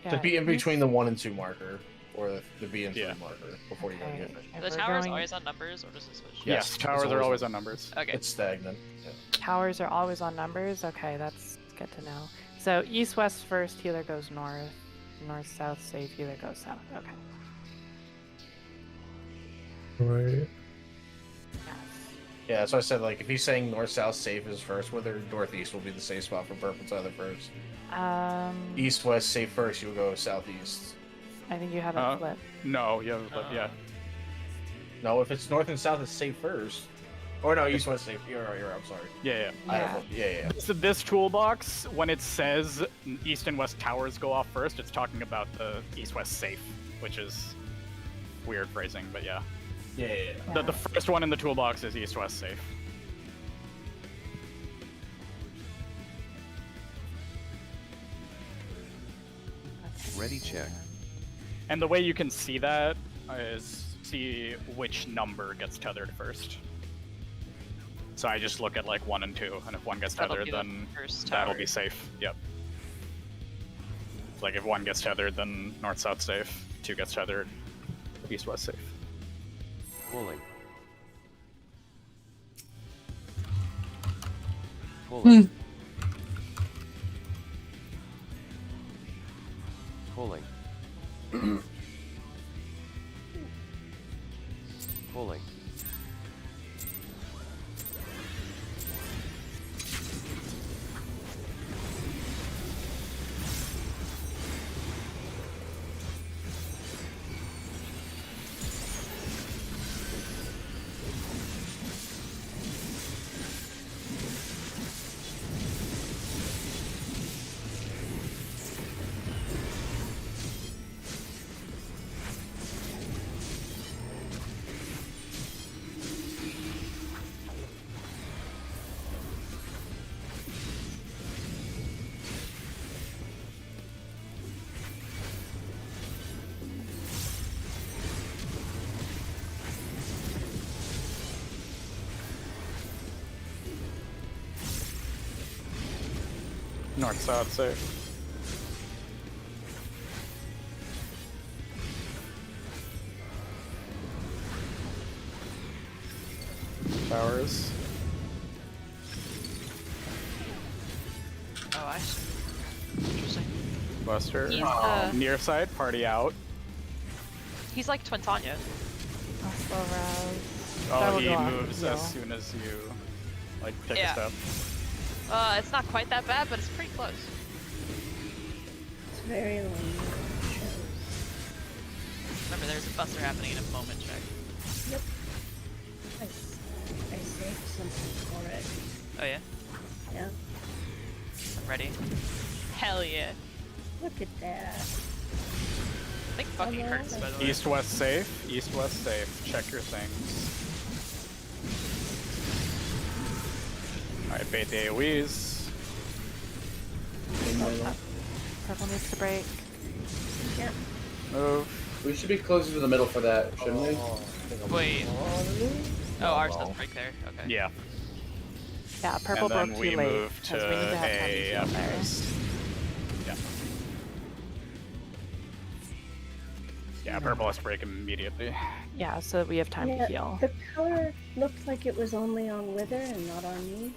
yeah, To be in east- between the 1 and 2 marker, or the B and 3 Yeah. marker before you go Okay, get it. if The we're tower's going- always on numbers, or does it switch? Yeah. Yes, Yes, towers it's are always always on- on numbers. Okay. It's stagnant. Yeah. Towers are always on numbers. Okay, that's good to know. So east-west first, healer goes north. North-south safe, healer goes south. Okay. Right. Yes. Yeah, that's why I said like if he's saying north-south safe is first, whether northeast will be the safe spot for purple tether first. East-west safe first, you will go southeast. I think you have it flipped. No, you have, yeah. No, if it's north and south, it's safe first. Or no, east-west safe. You're right. I'm sorry. Yeah. I have it. Yeah. So this toolbox, when it says east and west towers go off first, it's talking about the east-west safe, which is weird phrasing, but yeah. Yeah. The first one in the toolbox is east-west safe. Ready check. And the way you can see that is see which number gets tethered first. So I just look at like 1 and 2, and if 1 gets That'll tethered, be the then first that'll tower. be safe. Yep. Like if 1 gets tethered, then north-south safe. 2 gets tethered, east-west safe. Pulling. Pulling. Pulling. Pulling. North-south safe. Towers. Oh, I see. Interesting. Buster. He's, Near side, party out. He's like Twintanya. Also rouse. Oh, That'll he go on moves heal. as soon as you like take Yeah. a step. It's not quite that bad, but it's pretty close. It's very lame. Remember, there's a buster happening in a moment, check. Yep. I saved something for it. Oh yeah? Yeah. I'm ready. Hell yeah. Look at that. Big fucking hurts, by the way. East-west safe. East-west safe. Check your things. Alright, bait the AoEs. Purple needs to break. Yep. Move. We should be closer to the middle for that, shouldn't we? Wait. Oh, ours doesn't break there. Okay. Yeah. Yeah, purple and then broke we too late move to because we need to have time to heal there. AFS. Yeah. Yeah, purple has to break immediately. Yeah, so we have time to heal. The color looked like it was only on Wither and not on me.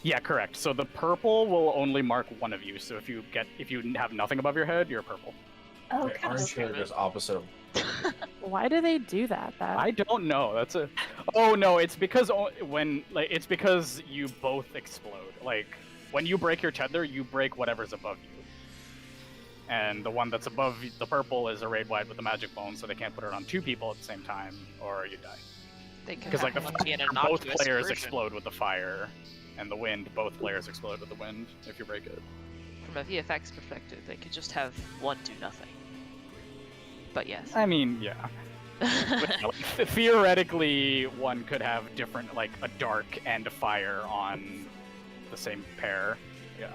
Yeah, correct. So the purple will only mark one of you. So if you have nothing above your head, you're purple. Oh, The orange here goes opposite of. Why do they do that? I don't know. That's a. Oh no, it's because it's because you both explode. Like when you break your tether, you break whatever's above you. And the one that's above the purple is a raid wide with a magic bone, so they can't put it on two people at the same time, or you die. Because like the one be an both innocuous players version. explode with the fire, and the wind. Both players explode with the wind if you break it. From a VFX perspective, they could just have one do nothing. But yes. I mean, yeah. But, like, theoretically, one could have different, like a dark and a fire on the same pair. Yeah.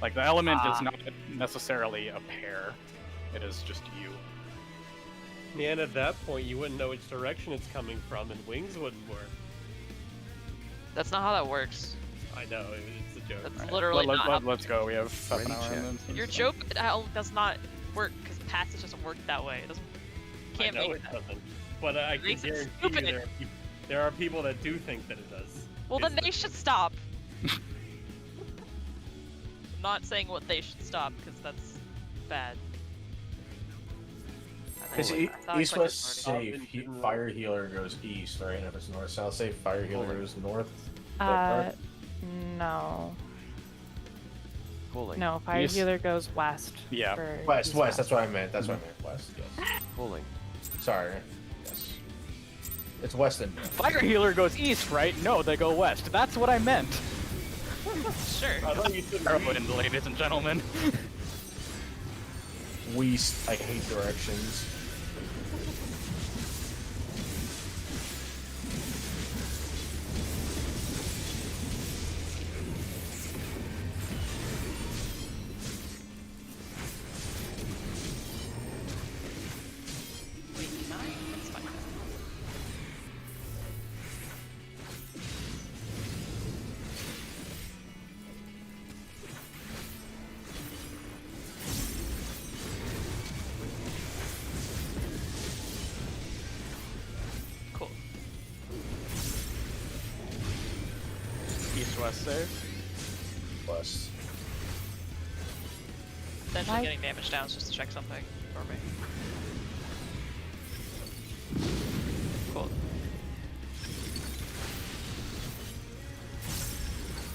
Like the element is not necessarily a pair; it is just you. Yeah, and at that point, you wouldn't know which direction it's coming from, and wings wouldn't work. That's not how that works. I know, it's a joke. That's literally not how... Let's go. We have half an hour. Ready, And Your joke does not work, because passage doesn't work that way. It doesn't... Can't I know make it that. doesn't. But I can Makes it guarantee you stupid. there are people that do think that it does. Well, then they should stop. I'm not saying what they should stop, because that's bad. Because I thought east I west clicked it safe, fire healer goes east, right? And if it's north south safe, fire healer goes north. No. Pulling. No, fire East. healer goes west. Yeah. for West, east west. That's what I meant. That's what I meant. West. Yes. Pulling. Sorry. Yes. It's west and north. fire healer goes east, right? No, they go west. That's what I meant. Sure. I thought you said Heroin, ladies and gentlemen. West. I hate directions. Wait, 9? That's fine. Cool. East west safe. West. Potentially getting damage down just to check something for me. Cool.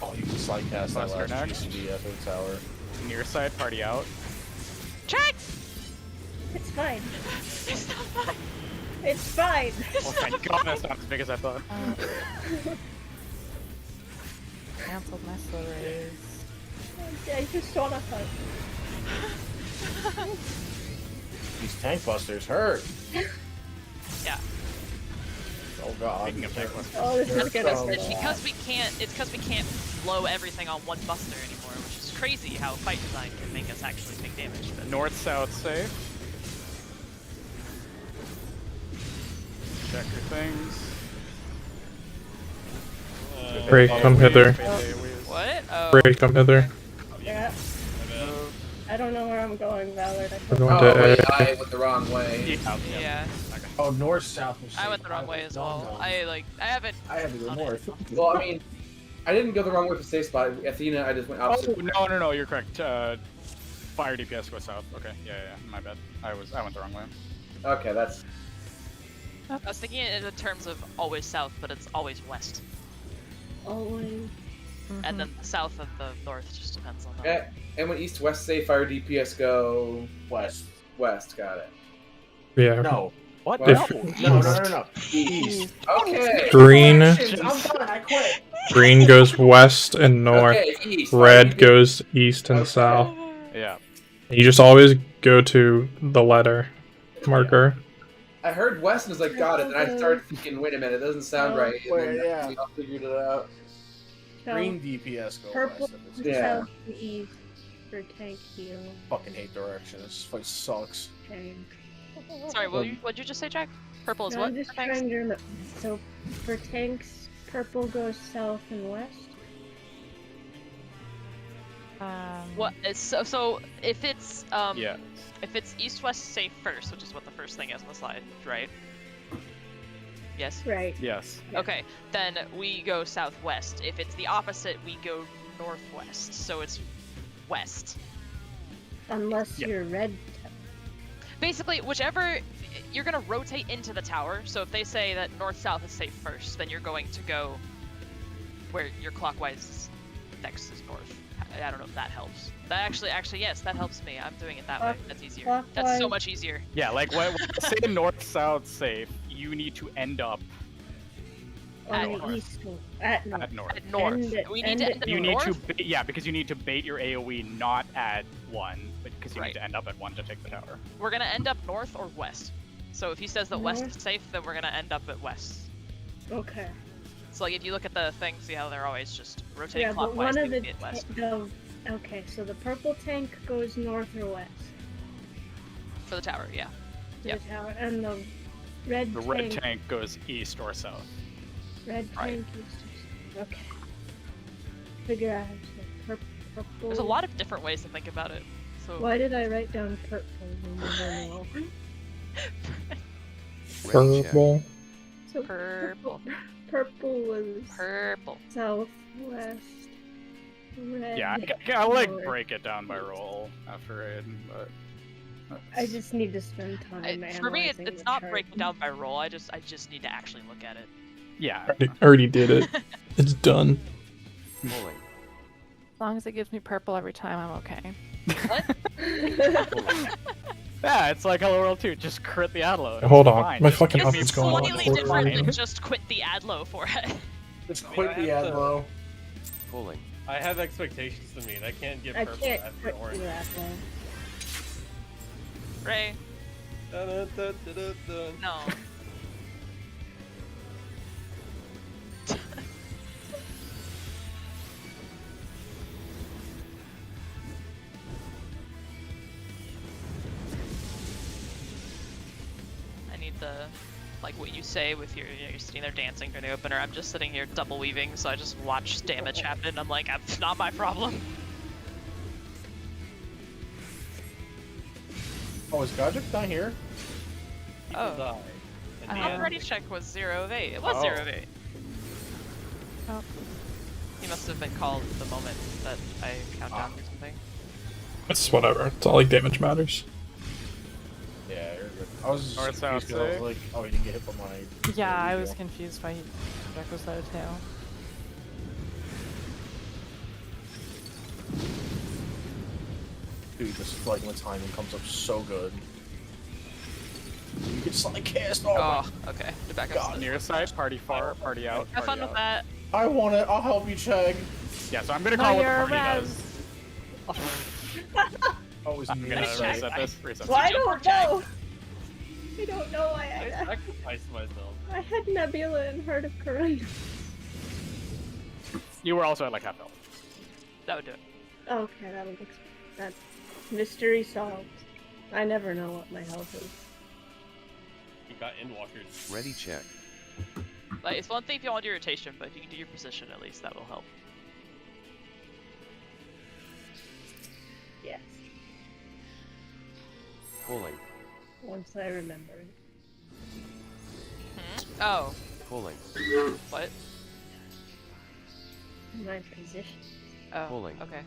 Oh, you can slide cast that Western last next. GCD at the tower. Near side, party out. Check! It's fine. It's not fine. It's fine. Oh my god, that's not as big as I thought. Cancelled my slow raise. I just want to hug. These tank busters hurt. Yeah. Oh god. Speaking of tank busters. Oh, this is gonna It's because we can't blow everything on one buster anymore, which is crazy how fight design can make us actually take damage. But North south safe. Check your things. Ray, come hither. what? Oh, Ray, come hither. Yeah. I don't know where I'm going, Valor. We're going Oh, to wait, A. I went the wrong way. yeah. Oh, north south. I went the wrong way as well. I haven't. I had to go done it. north. Well, I mean, I didn't go the wrong way for safe spot. Athena, I just went Oh opposite. no, you're correct. Fire DPS goes south. Okay, yeah, my bad. I went the wrong way. Okay, that's. I was thinking it in terms of always south, but it's always west. Always. And then the south and the north just depends on that. Eh, and when east west safe, fire DPS go West. west. Got it. Yeah. No. What? If- No. East. Okay. Green. I'm done. I quit. Green goes west and north. Okay, east. Red Fire goes east and Okay. south. Yeah. You just always go to the letter marker. I heard west and was like, got it. And I started thinking, wait a minute, it doesn't sound Oh, right. And wait, then yeah. we all figured it out. So, Green DPS go purple, west. If it's Yeah. south, and east for tank heal. Fucking hate directions. This fight sucks. Tank. Sorry, what'd you just say, Jack? Purple is No, what? I'm just for tanks? trying to remember. So for tanks, purple goes south and west. What? So if it's Yeah. if it's east-west safe first, which is what the first thing is on the slide, right? Yes. Right. Yes. Okay, then we go southwest. If it's the opposite, we go northwest. So it's west. Unless Yeah. you're red. Basically, whichever you're gonna rotate into the tower. So if they say that north-south is safe first, then you're going to go where your clockwise next is north. I don't know if that helps. That actually, yes, that helps me. I'm doing it that way. That's easier. That's so Clockwise. much easier. Yeah, like when say north-south safe, you need to end up At On the north. east. At north. at north. At north. We need to end at You need north. to yeah, because you need to bait your AoE not at 1, but because you Right. need to end up at 1 to take the tower. We're gonna end up north or west. So if he says that west North. is safe, then we're gonna end up at west. Okay. So like if you look at the thing, see how they're always just rotating Yeah, but clockwise, one of they the, would be at west. okay, so the purple tank goes north or west For the tower, yeah. to Yep. the tower, and the red The tank. red tank goes east or south. Red Right. tank is okay. Figure out how to say purple. There's a lot of different ways to think about it. So Why did I write down purple? I never know. Ready, check. Purple. So Purple. Purple was purple. southwest. Red. Yeah, I like north. break it down by role after it, but I just need to spend time For me, analyzing it's the not chart. breaking down by roll. I just need to actually look at it. yeah. Already did it. It's done. Pulling. As long as it gives me purple every time, I'm okay. Yeah, it's like Hello World 2, just crit the Adlo. Hold on, Fine. my Just fucking give health me is going on Slightly quarter different line. than just quit the Adlo for it. Just I mean, quit I the have to- Adlo. Pulling. I have expectations to meet. I can't get I purple. can't I have to quit get orange. that one. Ray, Da-da-da-da-da-da. no. I need the, like what you say with your, you're sitting there dancing during the opener. I'm just sitting here double weaving, so I just watch damage happen. I'm like, that's not my problem. Oh, is Godric not here? People Oh. die. And I then- thought ready check was 0 of 8. It was Oh. 0 of 8. Oh. He must have been called the moment that I count down or something. It's whatever. It's all like damage matters. Yeah, you're good. I was just North, confused south, 'cause I was safe. like, oh, he didn't get hit by my. Yeah, I my was eagle. confused why Jack was there too. Dude, this like when timing comes up so good. You can slide cast. Oh, my- Oh, okay. Get back God. up. Near side, party far, party out. Have fun party with out. that. I want it. I'll help you, Chegg. Yeah, so I'm gonna No, call what the you're party res. does. Oh, it's I'm me. gonna That's check. reset this. Reset Well, I this. don't know. I don't know. I sacrificed myself. I had Nebula and Heart of Corona. You were also at like half health. That would do it. Okay, that would explain that. Mystery solved. I never know what my health is. You got Endwalkers. Ready, check. Like, it's one thing if you want to do rotation, but if you can do your position at least, that will help. Yes. Pulling. Once I remember it. Oh, Pulling. what? My position. Oh, Pulling. okay.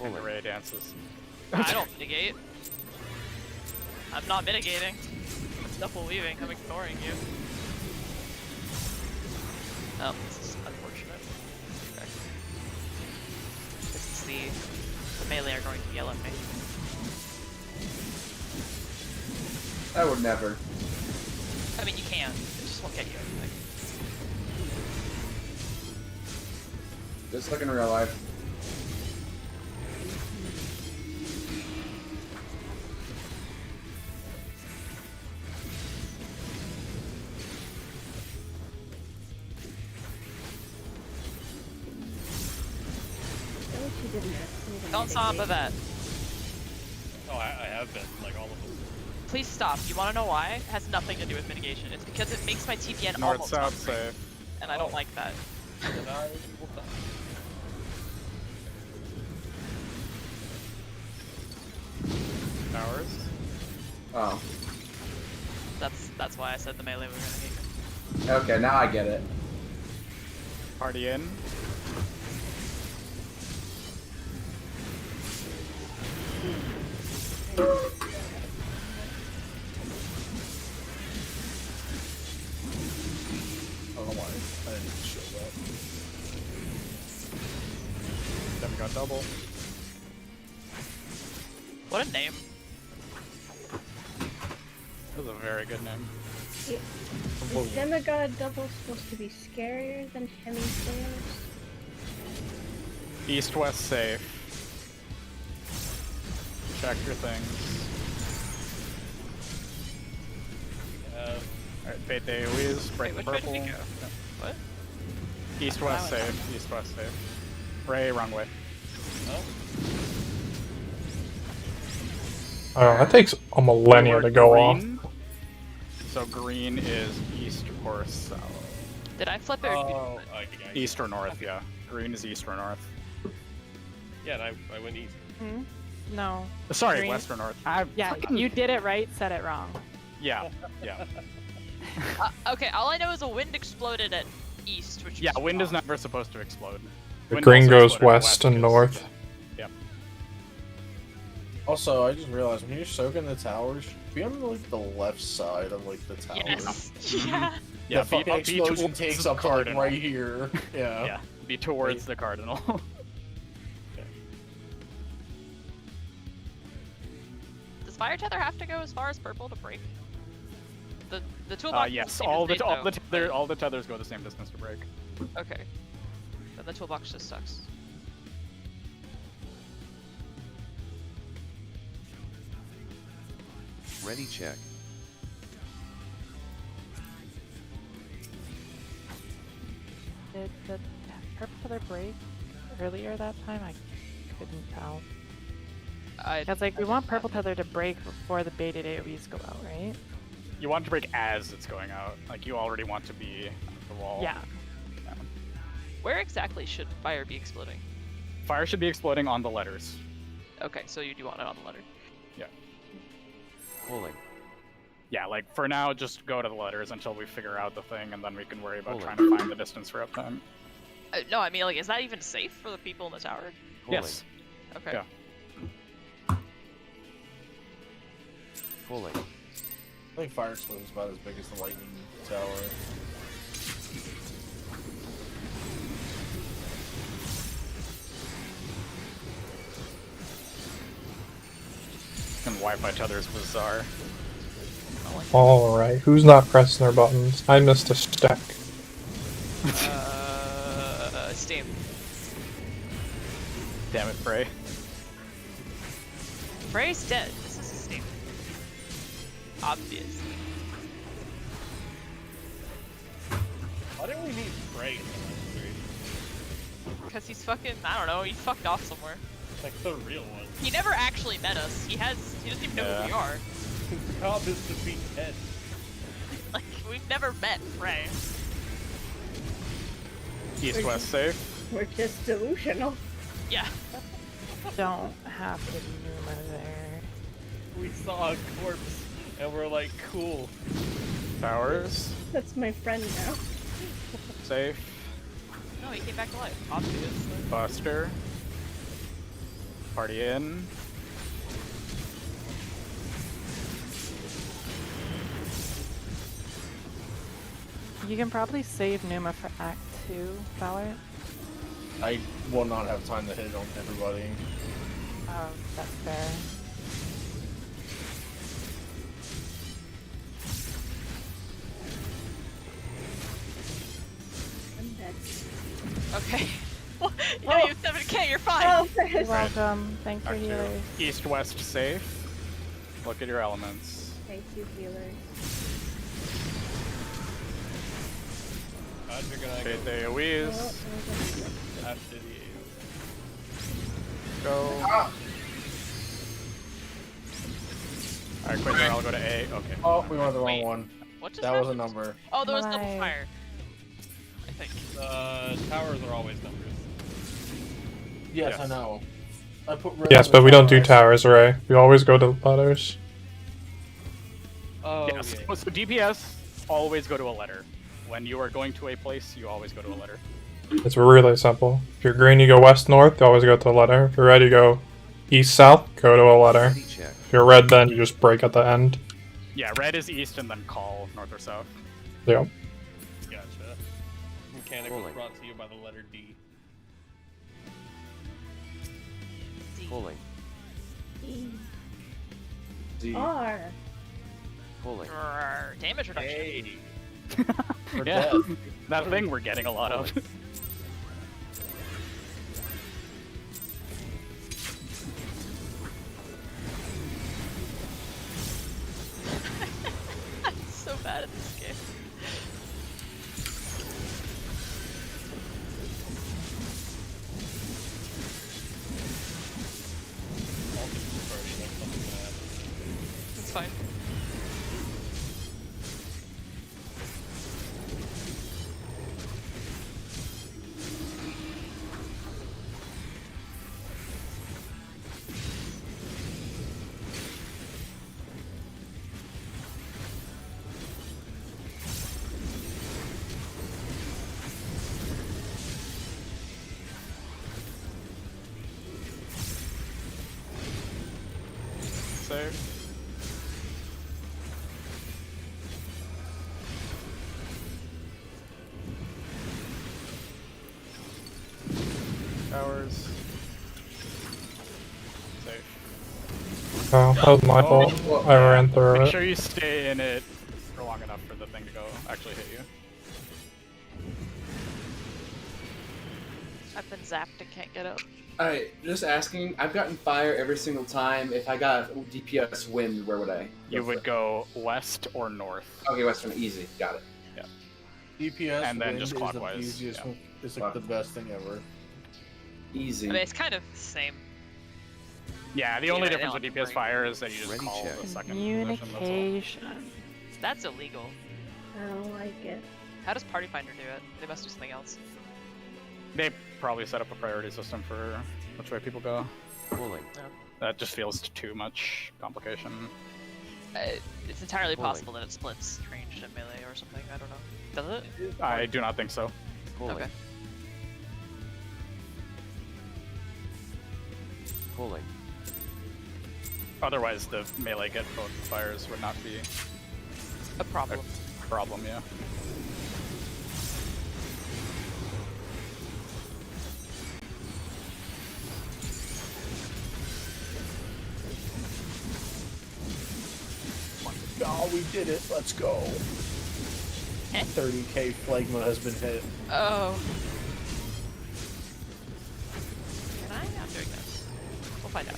And the Pulling. ray dances. I don't mitigate. I'm not mitigating. It's double weaving. I'm ignoring you. Oh, this is unfortunate. Okay. This is the melee are going to yell at me. I would never. I mean, you can. It just won't get you anything. Just like in real life. I wish you didn't ask me to Don't samba mitigate. that. Oh, I have been, like all of them. Please stop. You want to know why? It has nothing to do with mitigation. It's because it makes my TPN North, almost south, not free, safe. and I don't like that. And I will die. Towers. Oh. That's why I said the melee was gonna be. Okay, now I get it. Party in. I don't know why. I didn't even show that. Then we got double. What a name. That was a very good name. Is Demigod Double supposed to be scarier than Hemi-Slayers? East-west safe. Check your things. Alright, fate the AoEs, break Wait, the which way purple. did we go? What? East-west That safe, east-west safe. Ray, wrong way. Oh, Oh, that takes a millennia to go off. Green. So green is east or south. Did I flip it? Or oh, okay. East or north, yeah. Green is east or north. Yeah, and I went east. Hmm? No. Sorry, Green. west or north. Yeah, you did it right, said it wrong. Yeah, yeah. Okay, all I know is a wind exploded at east, which Yeah, is wind is wrong. never supposed to explode. The Wind green also goes exploded west and because- north. Yep. Also, I just realized when you're soaking the towers, be on like the left side of like the tower. Yes. Yeah. Yeah, the fucking explosion towards takes the up to like cardinal. right here. Yeah. Yeah, be towards the cardinal. Does fire tether have to go as far as purple to break? The toolbox. is Yes, same all as base, though. all the tethers go the same distance to break. Okay. Then the toolbox just sucks. Ready check. Did the purple feather break earlier that time? I couldn't tell. It's like we want purple tether to break before the baited AoEs go out, right? You want to break as it's going out. Like you already want to be at the wall. Yeah. Where exactly should fire be exploding? Fire should be exploding on the letters. Okay, so you do want it on the letter. Yeah. Pulling. Yeah, like for now, just go to the letters until we figure out the thing, and then we can worry about Pulling. trying to find the distance for uptime. No, I mean, like, is that even safe for the people in the tower? Pulling. Yes. Okay. Yeah. Pulling. I think fire explosion is about as big as the lightning tower. And Wi-Fi tethers bizarre. Alright, who's not pressing their buttons? I missed a stack. Steam. Damn it, Frey. Frey's dead. This is Steam. Obviously. Why didn't we need Frey in the last three? Because he's fucking, I don't know, he fucked off somewhere. Like the real one. He never actually met us. He doesn't even know who we are. His job is to be dead. Like, we've never met Frey. East-west safe. We're just delusional. Yeah. Don't have to Numa there. We saw a corpse and we're like, cool. Towers. That's my friend now. Safe. No, he came back to life. Obviously. Buster. Party in. You can probably save Numa for Act 2, Valor. I will not have time to hit on everybody. Oh, that's fair. I'm dead. Okay. You know, you have 7k, you're fine. Oh, You're thanks. welcome. Thank you, Act two. healers. East-west safe. Look at your elements. Thank you, healers. Godric and I Fate go the Oh, AoEs. after the Go. Alright, quicker, I'll go to A. Okay. Oh, we went the wrong Wait. one. What just That was a happened? number. Oh, there was double Nice. fire. I think. Towers are always numbers. Yes, Yes. I know. I put red Yes, on but the we don't do tower. towers, Ray. We always go to letters. Oh, Yes. yeah. So DPS always go to a letter. When you are going to a place, you always go to a letter. It's really simple. If you're green, you go west-north, you always go to a letter. If you're red, you go east-south, go to a letter. Ready check. If you're red, then you just break at the end. Yeah, red is east and then call north or south. Yeah. Gotcha. Mechanic was brought to you by the letter D. Pulling. D. R. Pulling. Grrr, damage reduction. Hey. Yeah, that thing we're getting a lot of. I'm so bad at this game. It's fine. Save. Towers. Save. Oh, that was my fault. I ran through Make it. sure you stay in it for long enough for the thing to go actually hit you. I've been zapped and can't get up. Alright, just asking. I've gotten fire every single time. If I got DPS wind, where would I? You would go west or north. Okay, western, easy. Got it. DPS And then wind just is clockwise, the easiest yeah. one. It's like the best thing ever. Easy. I mean, it's kind of the same. Yeah, the only Yeah, difference with they don't DPS bring- fire is that you just Ready, call check. the second position. That's all. Communication. That's illegal. I don't like it. How does Party Finder do it? They must do something else. They probably set up a priority system for which way people go. Pulling. That just feels too much complication. It's entirely Pulling. possible that it splits ranged and melee or something. I don't know. Does it? I do not think so. Pulling. Okay. Pulling. Otherwise, the melee get both fires would not be A problem. a problem, yeah. Oh, we did it. Let's go. 30k Phlegma has been hit. Oh. Can I? I'm doing this. We'll find out.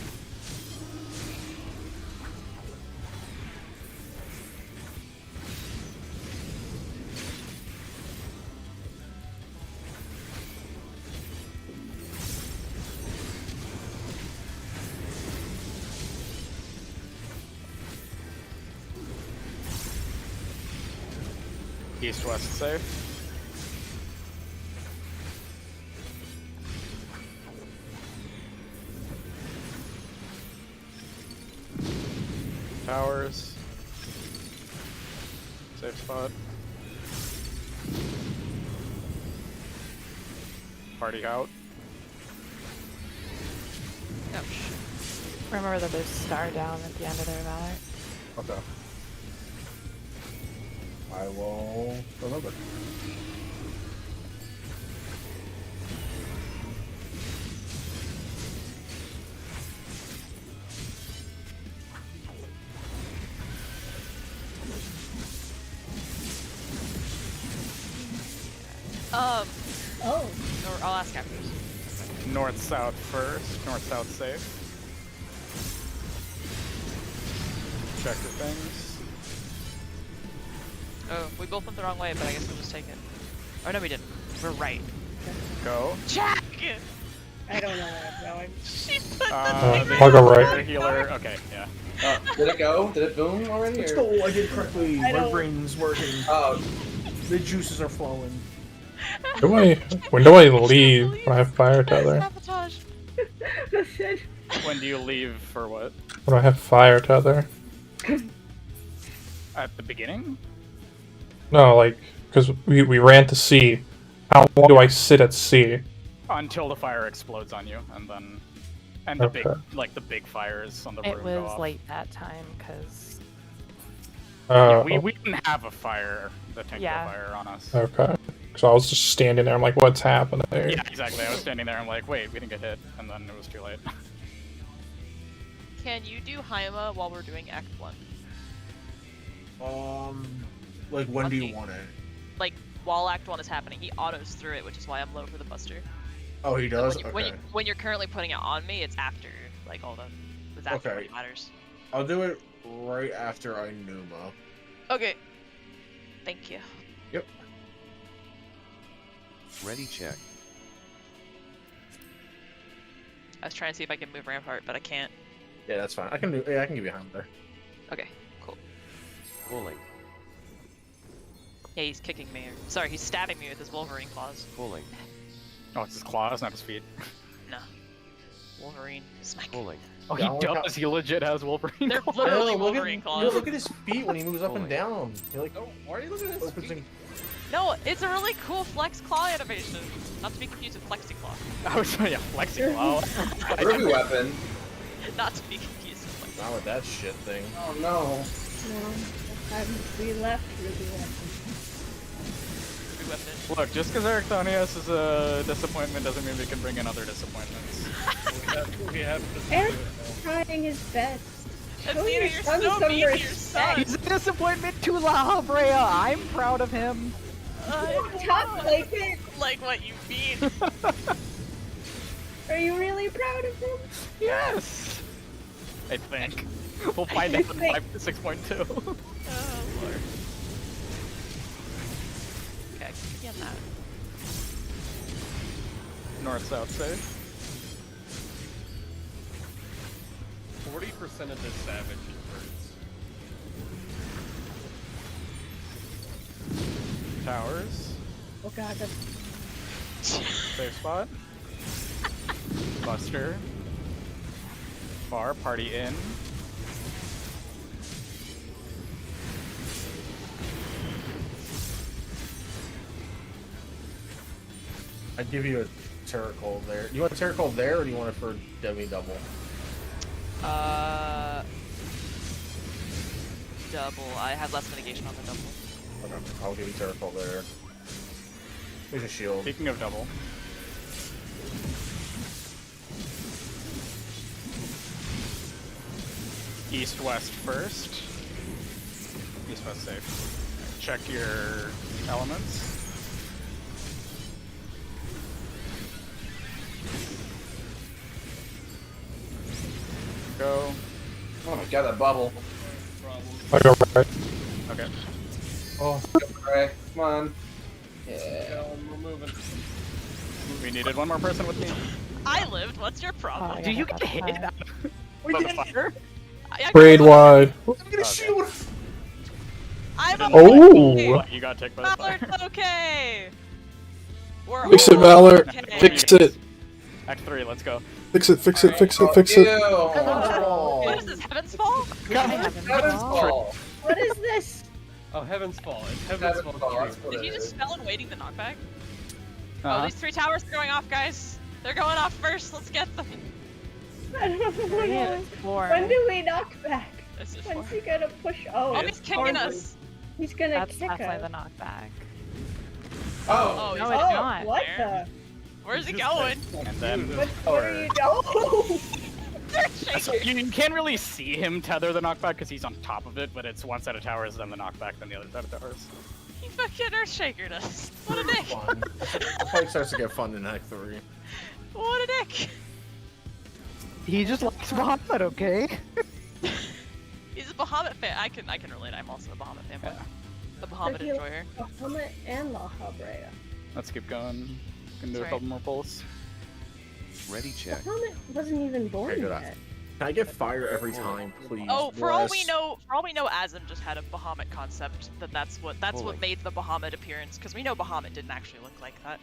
East-west safe. Towers. Safe spot. Party out. Ouch. Remember that there's star down at the end of their valley. Okay. I will remember. Oh. Or I'll ask after. North-south first. North-south safe. Check your things. Oh, we both went the wrong way, but I guess we'll just take it. Oh no, we didn't. We're right. Go. Jack! I don't know where I'm going. She put I'll go right. Healer. Okay, yeah. Did it go? Did it boom already? Let's or- go. I did it correctly. I My don't- brain's working. Oh, The juices are flowing. When do I leave when I have fire tether? Sabotage. Listen, When do you leave for what? When I have fire tether? At the beginning? No, like, because we ran to sea. How long do I sit at sea? Until the fire explodes on you, and then the big Okay. the big fires on the It room go was off. late that time because Yeah, we didn't have a fire, the tank fire on us. Okay. So I was just standing there. I'm like, what's happening there? Yeah, exactly. I was standing there. I'm like, wait, we didn't get hit, and then it was too late. Can you do Haima while we're doing Act 1? Like when do you want it? Like, while Act 1 is happening, he autos through it, which is why I'm low for the Buster. Oh, he does. When you're currently putting it on me, it's after, like, all the... It's after Okay. when it matters. I'll do it right after I Numa. Okay. Thank you. Yep. Ready check. I was trying to see if I can move Rampart, but I can't. Yeah, that's fine. I can do. Yeah, I can give you a hand there. Okay, cool. Pulling. Yeah, he's kicking me. Sorry, he's stabbing me with his Wolverine claws. Pulling. Oh, it's his claws, not his feet. No. Wolverine. Smack. Pulling. Oh, he Yeah, I like does. He legit has Wolverine They're claws. literally look Wolverine at, claws. Look at his feet when he moves up and Holy. down. You're like, Oh, why are you looking at this? opens and... No, it's a really cool flex claw animation. Not to be confused with Flexi Claw. I was yeah, flexing claw. Ruby weapon. Not to be confused with Flexi. Not with that shit thing. Oh no. no, we left Ruby weapon. Weapon. Look, just because Ericthonius is a disappointment doesn't mean we can bring in other disappointments. we have to Eric's trying his best. Show Athena, your you're son so some mean to your respect. son. he's a disappointment to La Habrea. I'm proud of him. Don't talk like it. Like what you mean. Are you really proud of him? Yes! I think. We'll find out in 6.2. Oh, Lord. Okay, I can begin that. North-south save. 40% of this savage is birds. Towers. Oh god, that's... Safe spot. Buster. Bar, party in. I'd give you a Terror Cold there. Do you want a Terror Cold there, or do you want it for Demi Double? Double. I have less mitigation on the double. Okay, I'll give you Terror Cold there. Here's a shield. Speaking of double. East-west first. East-west safe. Check your elements. Go. Oh my god, that bubble. I go right. Okay. Oh, alright, come on. Yeah. Yeah, we're moving. We needed one more person with me. I lived. What's your problem? Oh, Do you yeah, get hit? that's We By did the fire? I Grade wide. Look at a shield! I'm Oh! okay. You got ticked by the fire. Valor's okay. We're Fix it, all Valor. okay. Fix it. Act 3, let's go. Fix it, fix it, fix it, Oh, fix ew. it. What is this? Heaven's Fall? Heaven's Fall. What is this? Oh, Heaven's Fall. It's Heaven's Heaven's Fall. Fall, that's what Did it you just is. spell and waiting the knockback? Oh, Uh-huh. these 3 towers are going off, guys. They're going off first. Let's get them. I don't know. Yeah, four. When do we knock back? This is When's for. he gonna push? Oh, Oh, he's kicking us. He's gonna That's kick definitely us. the knockback. Oh, Oh, he's No, Oh, it's not. what there. the? Where's he going? And then What are you doing? They're so shaking. you can't really see him tether the knockback because he's on top of it, but it's one set of towers, then the knockback, then the other set of towers. He fucking earth-shakered us. What a dick. Fun. The fight starts to get fun in Act 3. What a dick. He just likes Bahamut, okay? He's a Bahamut fan. I can relate. I'm also a Bahamut fan, but a Bahamut Does he- enjoyer. Bahamut and La Habrea. Let's keep going. Can do That's a couple more pulls. Ready check. Bahamut wasn't even born Okay, good yet. Can I get fire every time, please? Oh, for all we Bless. know, Azim just had a Bahamut concept. That's what made the Bahamut appearance. Because we know Bahamut didn't actually look like that.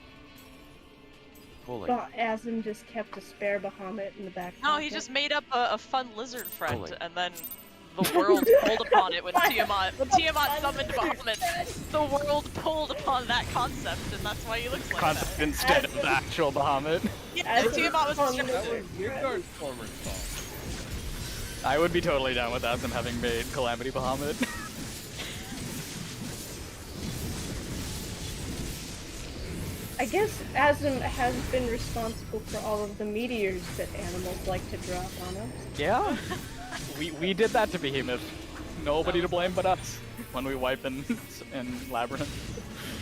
Pulling. But Azim just kept a spare Bahamut in the back. No, he pocket. just made up a fun lizard friend, Pulling. and then the world pulled upon it when Tiamat summoned Bahamut. The world pulled upon that concept, and that's why he looks like Concept that. instead of the actual Bahamut. Yeah, Azim Tiamat was fun just That was lizard friend. Midgard's former fault. I would be totally down with Azim having made Calamity Bahamut. I guess Azim has been responsible for all of the meteors that animals like to drop on us. Yeah. We did that to Behemoth. Nobody to blame but us when we wipe in Labyrinth.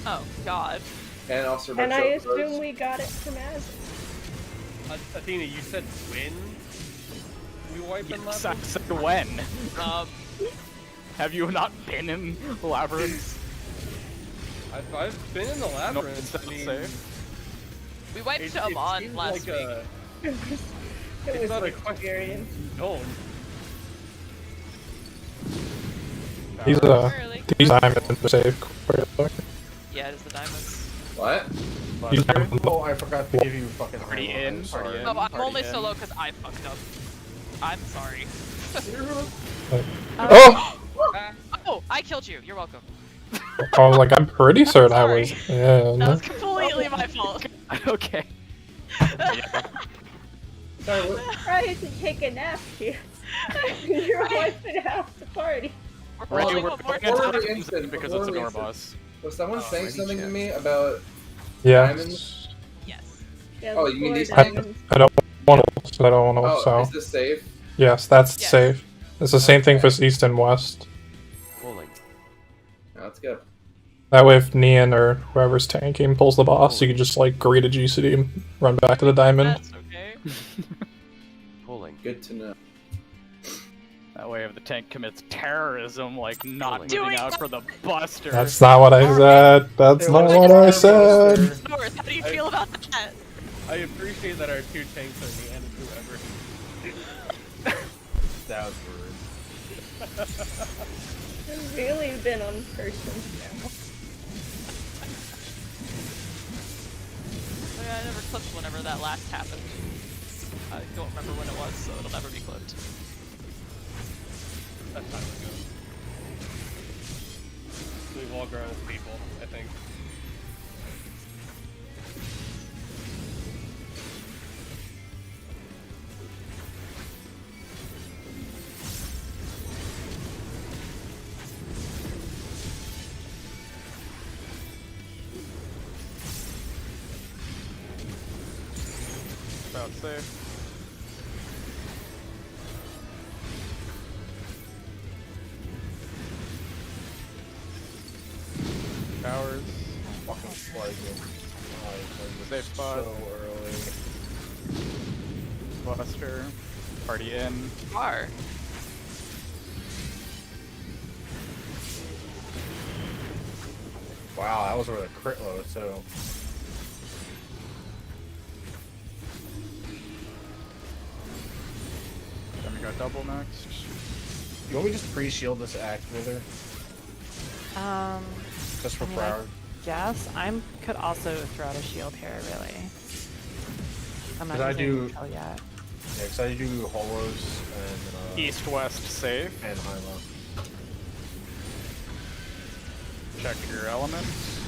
Oh God. And also And I retro assume codes. we got it from Azim. Athena, you said when we wipe in Yes, I Labyrinth? said when? Um, Have you not been in Labyrinth? I've been in the No, Labyrinth. it's I not mean, we wiped it Amon seems last like week. It It's was not an a question. experience. No. These diamonds to save quickly. Yeah, it is the diamonds. What? These Buster? diamonds- Oh, I forgot to give you fucking Party armor. in, I'm sorry. party in. Oh, I'm Party only in. solo because I fucked up. I'm sorry. Oh! Oh, I killed you. You're welcome. Oh, like I'm pretty certain I was. Sorry. Yeah. That No. was completely my fault. Okay. Trying to take a nap here. You're wiping out the party. We're Reggie, calling we're one more putting Before time. we it instant, because before it's a we door instant. boss. Was someone saying ready, something to check. me about Yeah. diamonds? Yes. Yeah, Oh, the you mean four these diamonds. I don't want to. I don't want to. Oh, So is this safe? yes, that's Yes. safe. It's the same thing for east and west. Pulling. Yeah, let's go. That way, if Nian or whoever's tanking pulls the boss, you can just like greet a GCD and run back to the diamond. That's okay. Pulling. Good to know. That way, if the tank commits terrorism, like not Pulling. moving out for the Buster. That's not what I said. That's not what I said. North, how do you feel about that? I appreciate that our two tanks are me and whoever. That was rude. It's really been on person now. I never clipped whenever that last happened. I don't remember when it was, so it'll never be clipped. That time ago. We've all grown as people, I think. About safe. Towers. Fucking flagging. Safe spot. So early. Buster. Party in. Are. Wow, that was with a crit load, so. Then we got double next. You want me to just pre-shield this act with her? Just for I mean, Proud? Yes, I could also throw out a shield here, really. I'm not Did I using do- neutral yet. Yeah, because I do Holos and East-west safe. and Hyla. Check your elements.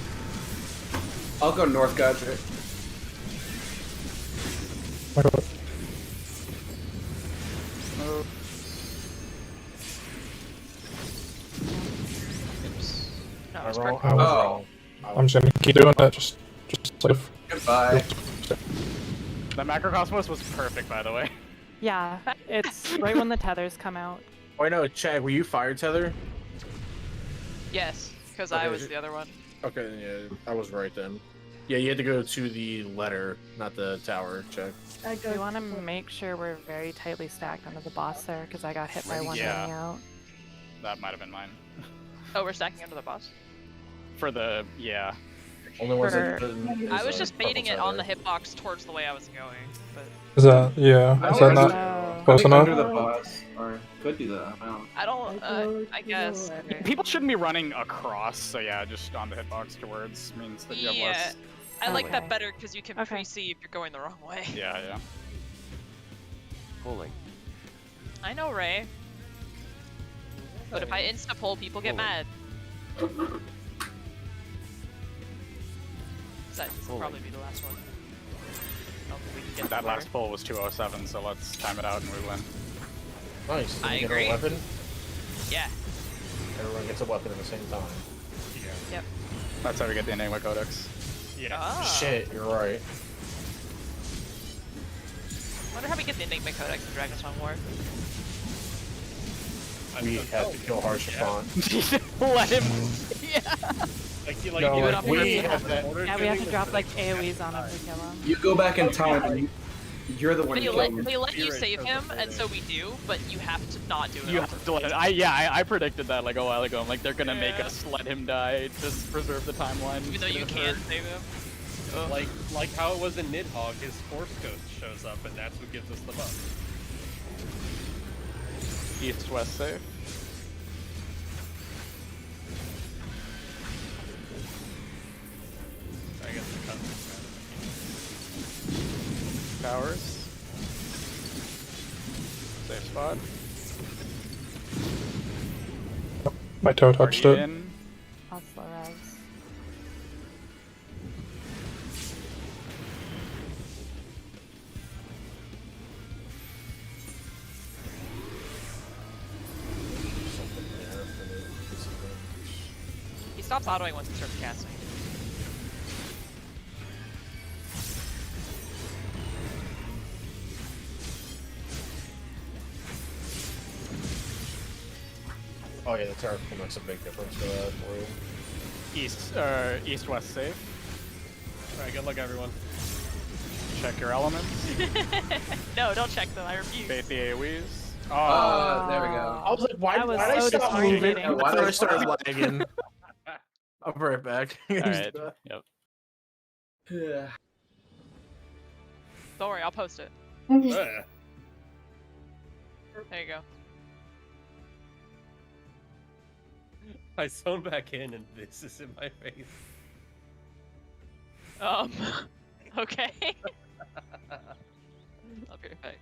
I'll go north, Godric. Move. Oops. No, I it's roll? perfect. I was Oh. wrong. I'm just gonna keep doing that. Just safe. Goodbye. That Macrocosmos was perfect, by the way. Yeah, it's right when the tethers come out. Wait, no, Chad, were you fire tether? Yes, because I Okay, was the other one. Okay, yeah, I was right then. Yeah, you had to go to the letter, not the tower, check. I go We want to make sure we're very tightly stacked under the boss there, because I got hit by one Yeah. running out. That might have been mine. Oh, we're stacking under the boss. For the, yeah. Only ones that For- didn't I is, was just purple baiting it on the tether. hitbox towards the way I was going, but Is that yeah? That Is that was- not? Oh, Close Click enough. under the boss, or could do that. I don't know. I don't. I guess. People shouldn't be running across, so yeah, just on the hitbox towards means that you have Yeah. less. I like that Okay. better because you can Okay. pre-see if you're going the wrong way. Yeah, yeah. Pulling. I know, Ray. But if I insta-pull, people get mad. So this will probably be the last one. Hopefully we can get That the last pull was 207, so let's time it out and we win. Nice. Did I you get agree. a weapon? Yeah. Everyone gets a weapon at the same time. Yep. That's how we get the Enigma Codex. Yeah. Ah. Shit, you're right. Wonder how we get the Enigma Codex in Dragon Song War. We had to kill Harshafon. Let him. Like you No, do it like, on we purpose. have that. Yeah, we have to drop like AoEs on him to kill him. You go back in time and you're the one They who let, killed him. they let you Spirit save shows him, up and so we do, but you have to not do it. You on have to let it. I predicted that like a while ago. I'm like, they're gonna make Yeah. us let him die to preserve the timeline. Even It's though you gonna can hurt. save him. Like how it was in Nidhogg, his Force Ghost shows up, and that's what gives us the buff. East-west safe. I guess the cut. Towers. Safe spot. My toe touched Party it. in. I'll slow res. He stops autoing once he starts casting. Oh yeah, the turret makes a big difference for that for you. East-west safe. Alright, good luck, everyone. Check your elements. No, don't check them. I refuse. Bait the AoEs. There we go. I was like, why That was did I so stop moving? disorientating. And Why then did I I started stop? lagging. I'll be right back. Alright. Yep. Yeah. Don't worry, I'll post it. Ugh. There you go. I zone back in, and this is in my face. Okay. I'll be right back.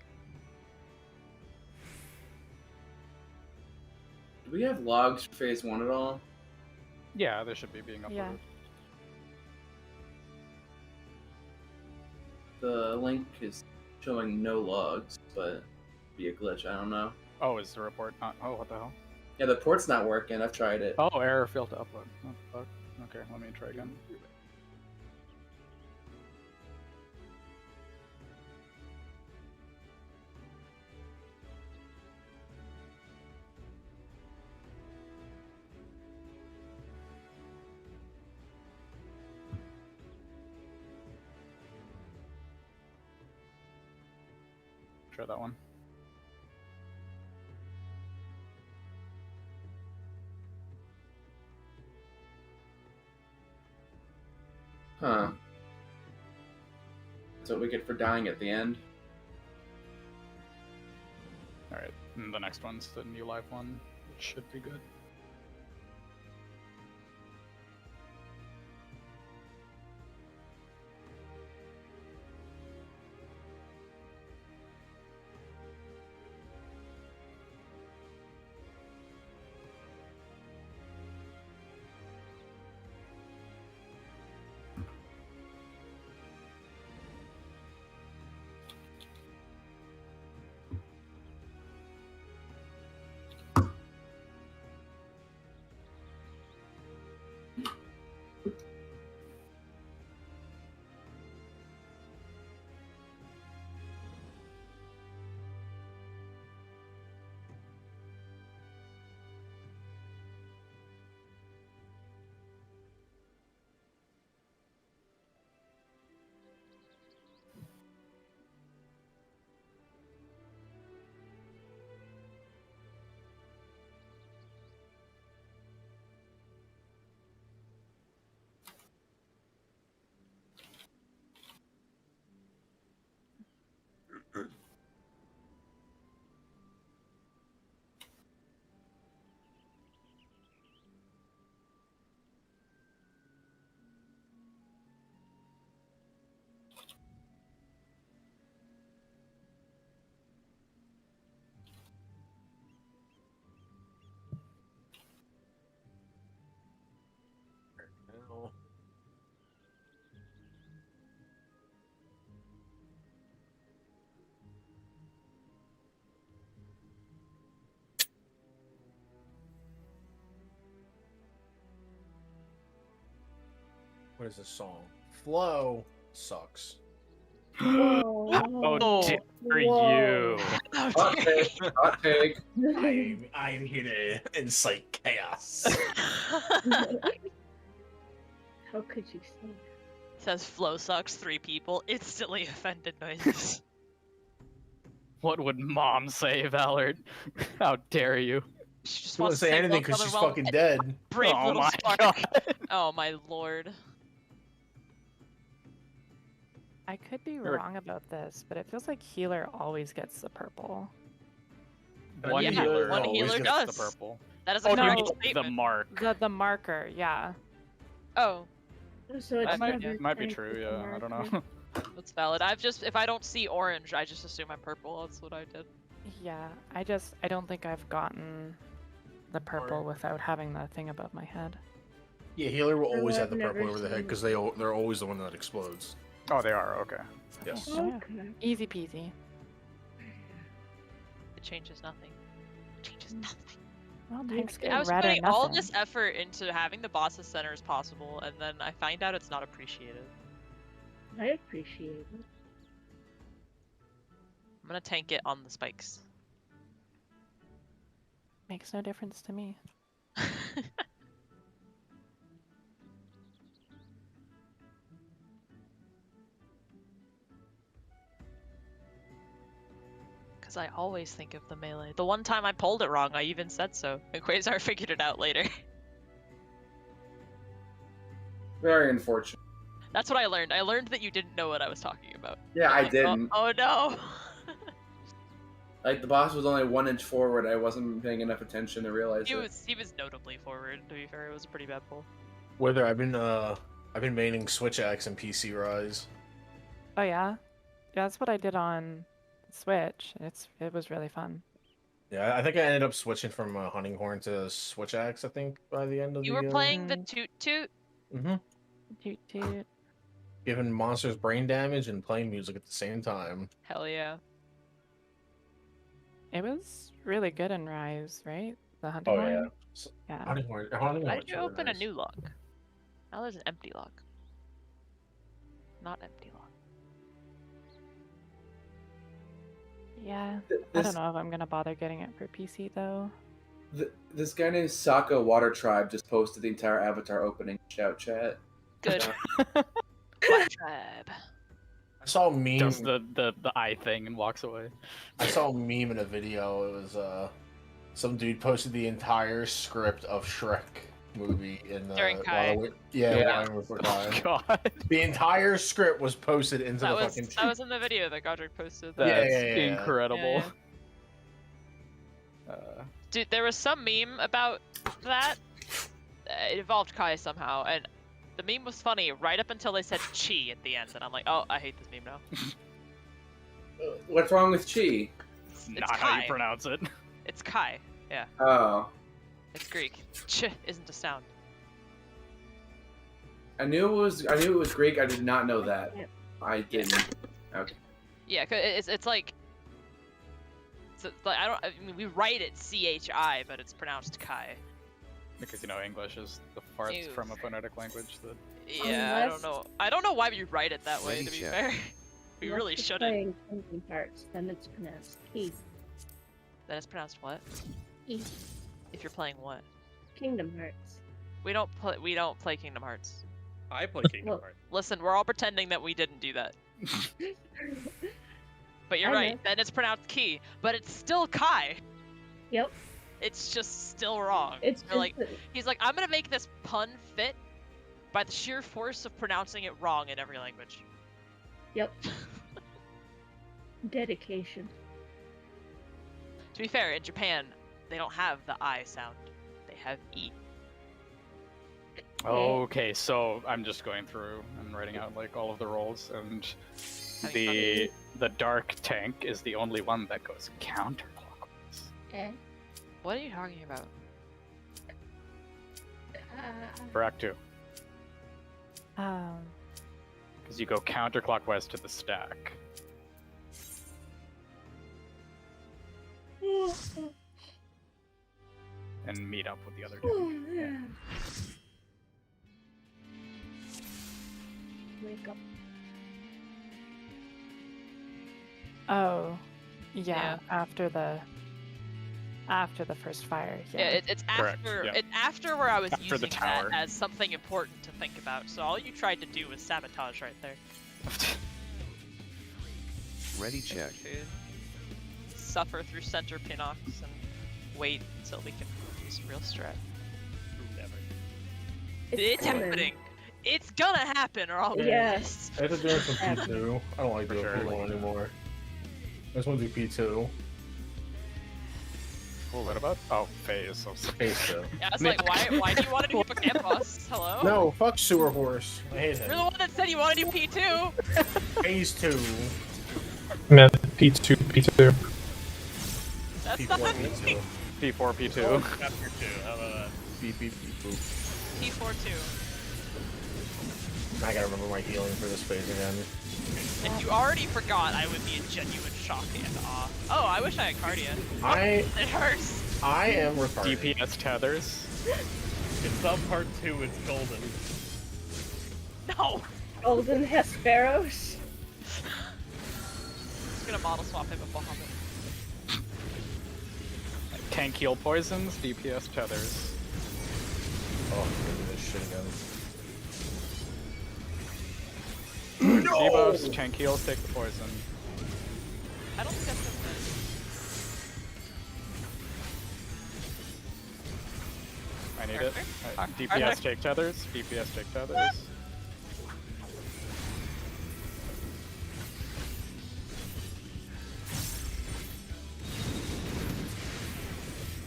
Do we have logs for phase 1 at all? Yeah, they should be being uploaded. Yeah. The link is showing no logs, but be a glitch, I don't know. Oh, is the report not? Oh, what the hell? Yeah, the port's not working, I've tried it. Oh, error, failed to upload. Oh, fuck. Okay, let me try again. Try that one. Huh. That's what we get for dying at the end. Alright, and the next one's the new live one, which should be good. what is this song? Flow sucks. Whoa. Oh, dare Whoa. you! Hot take. Hot take. I'm here to incite chaos. How could you say that? Says flow sucks, 3 people, instantly offended noises. What would Mom say, Valor? How dare you? She just She won't wants to say say anything because welcome she's and fucking dead. brave Oh little my spark. God. Oh my lord. I could be You're- wrong about this, but it feels like healer always gets the purple. One Yeah, healer one always healer gets does. the purple. That is Oh, a do you correct mean the statement. mark? The marker, yeah. Oh, So it's That might, never might be tank true, with the yeah. I don't marker. know. that's valid. If I don't see orange, I just assume I'm purple. That's what I did. Yeah, I don't think I've gotten the purple without having the thing above my head. Yeah, healer will Oh, always have I've the purple never over the head seen because it. they're always the one that explodes. Oh, they are, okay. Yes. Oh, yeah. Okay. Easy peasy. It changes nothing. It changes nothing. Well, tanks get I was red or putting all nothing. this effort into having the boss as center as possible, and then I find out it's not appreciated. I appreciate it. I'm gonna tank it on the spikes. Makes no difference to me. Because I always think of the melee. The one time I pulled it wrong, I even said so. And Quasar figured it out later. Very unfortunate. That's what I learned. I learned that you didn't know what I was talking about. Yeah, I Like, didn't. Oh no! Like, the boss was only 1 inch forward. I wasn't paying enough attention to realize he it. was notably forward, to be fair. It was a pretty bad pull. Whether I've been maining Switch Axe and PC Rise. Oh yeah? Yeah, that's what I did on Switch. It was really fun. Yeah, I think I ended up switching from Hunting Horn to Switch Axe, I think, by the end of You the were playing the Toot Toot? Mm-hmm. Toot toot. Giving monsters brain damage and playing music at the same time. Hell yeah. It was really good in Rise, right? The hunting Oh, one? yeah. Yeah. Hunting Horn. Why did you open a new lock? Now there's an empty lock. Not empty lock. Yeah. I This, don't know if I'm gonna bother getting it for PC though. this guy named Saka Water Tribe just posted the entire Avatar opening shout chat. Good. What tribe? I saw a meme. Does the eye thing and walks away. I saw a meme in a video. It was some dude posted the entire script of Shrek movie in the During Kai. Yeah. Oh, God. The entire script was posted into That the was fucking. that was in the video that Godric posted. That's yeah. incredible. Dude, there was some meme about that. It involved Kai somehow, and the meme was funny right up until they said chi at the end, and I'm like, oh, I hate this meme now. What's wrong with Chi? It's Not Kai. how you pronounce it. It's Kai. Yeah, Oh. it's Greek. Ch isn't a sound. I knew it was Greek. I did not know that. I didn't. Okay. Yeah, 'cause it's like. So, like I mean, we write it chi, but it's pronounced Kai. Because, you know, English is the farthest Ew. from a phonetic language that... Yeah, I don't know. I don't know why we write it that way. To be Ready, fair, we Unless really you're shouldn't. playing Kingdom Hearts, then it's pronounced Keith. Then it's pronounced what? Keith. If you're playing what? Kingdom Hearts. We don't play Kingdom Hearts. I play Kingdom Well- Hearts. Listen, we're all pretending that we didn't do that. But you're I right. know. Then it's pronounced Ki, but it's still Kai. Yep. It's just still wrong. It's You're like, just he's like, I'm gonna make this pun fit by the sheer force of pronouncing it wrong in every language. Yep. Dedication. To be fair, in Japan, they don't have the I sound. They have E. Okay, so I'm just going through and writing out, like, all of the roles, and the dark tank is the only one that goes counterclockwise. Eh. What are you talking about? For Act 2. Um, Because you go counterclockwise to the stack. And meet up with the other tank. wake up. Oh, yeah, Yeah. after the first fire. Yeah, Yeah. it's Correct, after yeah. it's after where I was After the using that tower. as something important to think about. So all you tried to do was sabotage right there. Ready check. Food. Suffer through center pinox and wait until we can do some real strat. Never. It's coming. happening. It's gonna happen, or I'll be Yes. I have to do it from P2. I don't like For doing sure. P1 anymore. I just want to do P2. What about? Oh, phase. Phase 2. Yeah, I was like, why do you want to do Hippocampus? Hello? No, fuck Sewer Horse. I hate You're the him. one that said you want to do P2. Phase 2. Man, P2, P2. That's P4, not P2. P4, P2. Chapter 2, how about that? Beep, beep, beep, boop. P4-2. I gotta remember my healing for this phase again. If you already forgot, I would be in genuine shock and awe. Oh, I wish I had Cardia. I It hurts. am retarded. DPS tethers. It's on part 2, it's golden. No. Golden Hesperos. I'm gonna model swap him with Bahamut. Tank heal poisons, DPS tethers. Oh, I'm gonna do this shit again. Debuffs, tank heals, take the poison. I don't think that's I need it. Arthur? DPS Arthur? take tethers, DPS take tethers.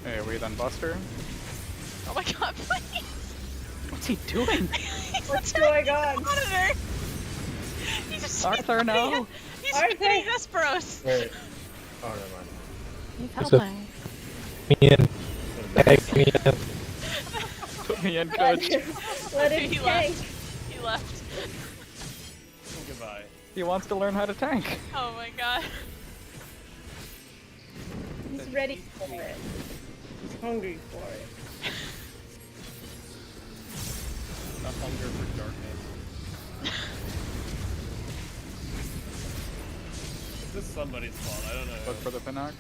Hey, are we then Buster? Oh my god, please! What's he doing? What's going on? Monitor! He's just Arthur, no. He's Arthur! hitting Hesperos! Wait. Oh, never mind. He's It's helping. Me in. Egg me in. Put me in, Let coach. let it He tank. left. He left. Goodbye. He wants to learn how to tank. Oh my god. He's ready for it. He's hungry for it. A hunger for darkness. This is somebody's fault, I don't know. Look for the Pinox.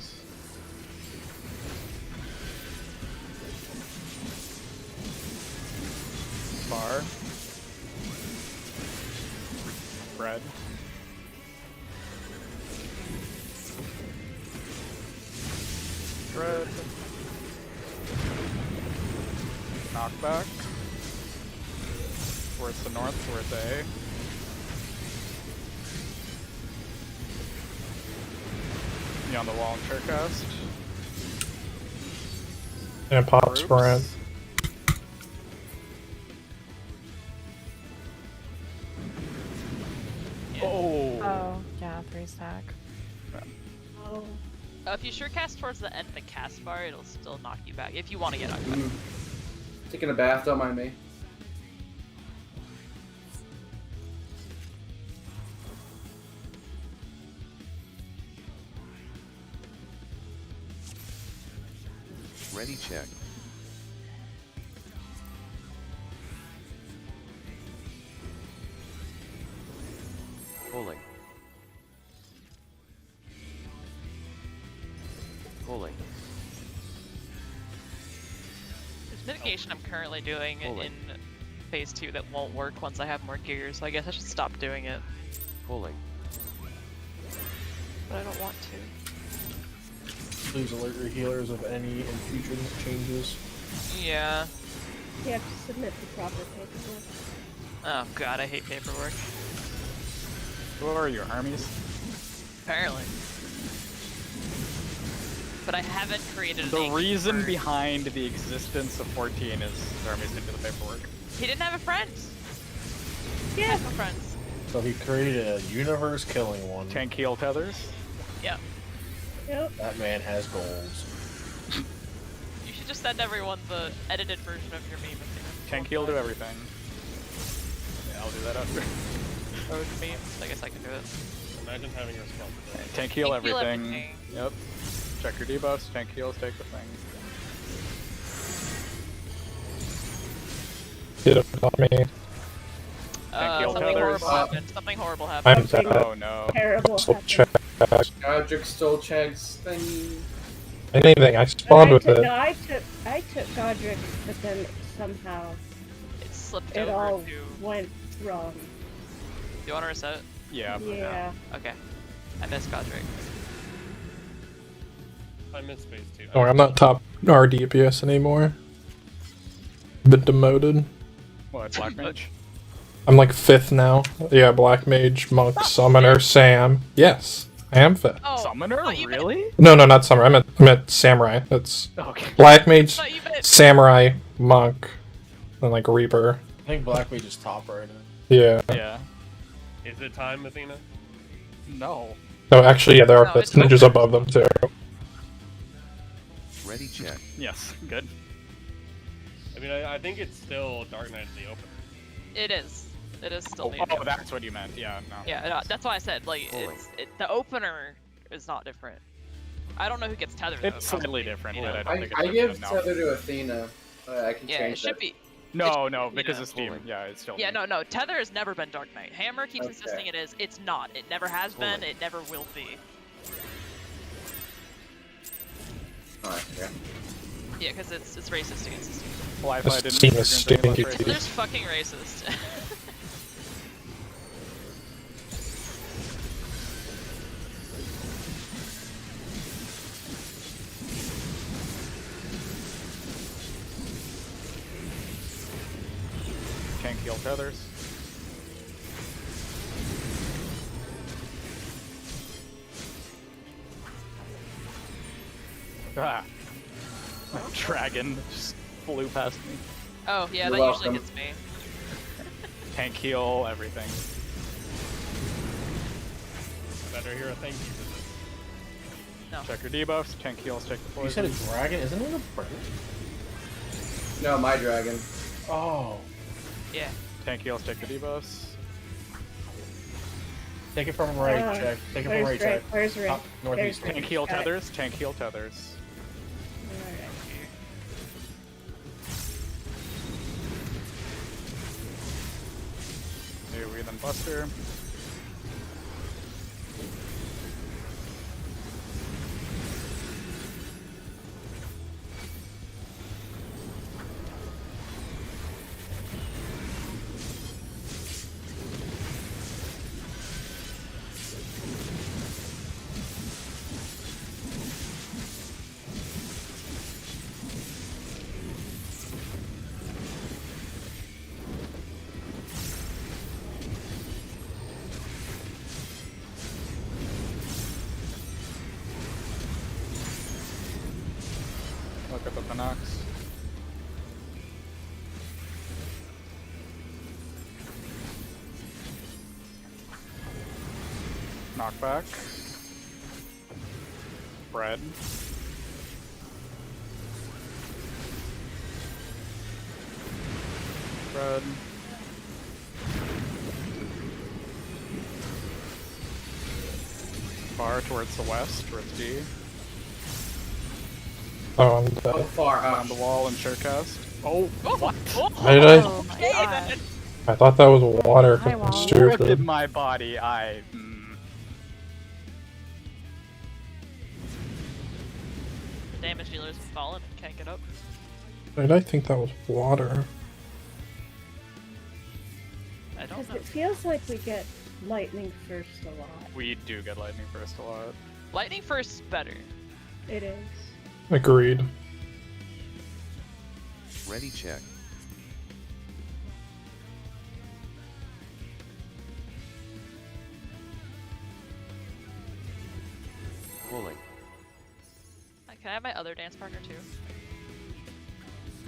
Bar. Bread. Dread. Knockback. Towards the north, towards A. Beyond the wall and Turcast. And pop Groups. sprint. Oh! Oh, yeah, 3-stack. Oh. If you sure cast towards the end of the cast bar, it'll still knock you back. If you want to get knocked back. Taking a bath, don't mind me. Ready check. Pulling. Pulling. There's mitigation I'm currently doing Hold it. in phase 2 that won't work once I have more gear, so I guess I should stop doing it. Pulling. But I don't want to. Please alert your healers of any and future changes. Yeah. You have to submit the proper paperwork. Oh god, I hate paperwork. Who are your armies? Apparently. But I haven't created The an reason for- behind the existence of 14 is the armies didn't do the paperwork. He didn't have a friend. He Yeah. has no friends. So he created a universe-killing one. Tank heal tethers. Yep. Yep. That man has goals. You should just send everyone the edited version of your meme. If they Tank heal do everything. Yeah, I'll do that after. Road memes. I guess I can do it. Imagine having responsibility. Tank heal Tank heal everything. everything. Yep. Check your debuffs, tank heals, take the thing. Did it on me. kill Something tethers. horrible happened. Something horrible I'm happened. dead. Oh no. Terrible. Stole happened. check. Godric stole Cheg's thing. Anything, I And spawned with it. No, I took Godric, but then somehow It slipped it over all to. went wrong. Do you want to reset? Yeah. Yeah. Okay. I missed Godric. I missed space too. Oh, I'm not top RDPS anymore. Been demoted. What, Black Mage? I'm like 5th now. Yeah, Black Mage, Monk, Summoner, Sam. Yes, I am 5th. Oh, Summoner? thought you meant- Really? No, not Summoner. I meant Samurai. That's Okay. Black Mage, thought you meant- Samurai, Monk, and like Reaper. I think Black Mage is top right now. Yeah. Yeah. Is it time, Athena? No. No, actually, yeah, there are No, bits it's ninjas open. above them too. Ready check. Yes. Good. I mean, I think it's still Dark Knight in the open. It is. It is still the Oh, that's what you meant. Yeah. No. Yeah, no, that's why I said like Holy. the opener is not different. I don't know who gets tethered. though, It's slightly probably, different, you but know. I don't think it's I give now. tether to Athena. I can Yeah, it change should that. be. No, you because know. of Steam. Yeah, it's still. Yeah, no, tether has never been Dark Knight. Hammer keeps Okay. insisting it is. It's not. It never has been. Holy. It never will be. Alright, yeah. Yeah, because it's racist against Steam. Wi-Fi didn't. Steam you're is gonna say about stinky. racism? There's fucking racist. Can't kill tethers. Ah. Dragon just flew past me. Oh yeah, You're that usually welcome. hits me. Tank heal, everything. Better hear a thank you for this. No. Check your debuffs, tank heals, check the You said poison. a dragon? Isn't it a bird? No, my dragon. Oh. Yeah. Tank heals, check the debuffs. Take it from right, check. Take it from right, check. Where's Ray? Up, northeast. There's Tank Ray. heal Got it. tethers, tank heal tethers. Alright. AoE then Buster. Look up at the Nox. Knockback. Bread. Bread. Far towards the west, towards D. Oh, I'm How dead. far? On the wall and surecast. Oh, what? Why did I? Oh my god. I thought that was water. Hi, I'm Wall. Rifted stupid. my body. The damage dealer's fallen and can't get up. Why did I think that was water? I don't Because know. it feels like we get lightning first a lot. We do get lightning first a lot. Lightning first is better. It is. Agreed. Ready check. Pulling. Can I have my other dance partner too?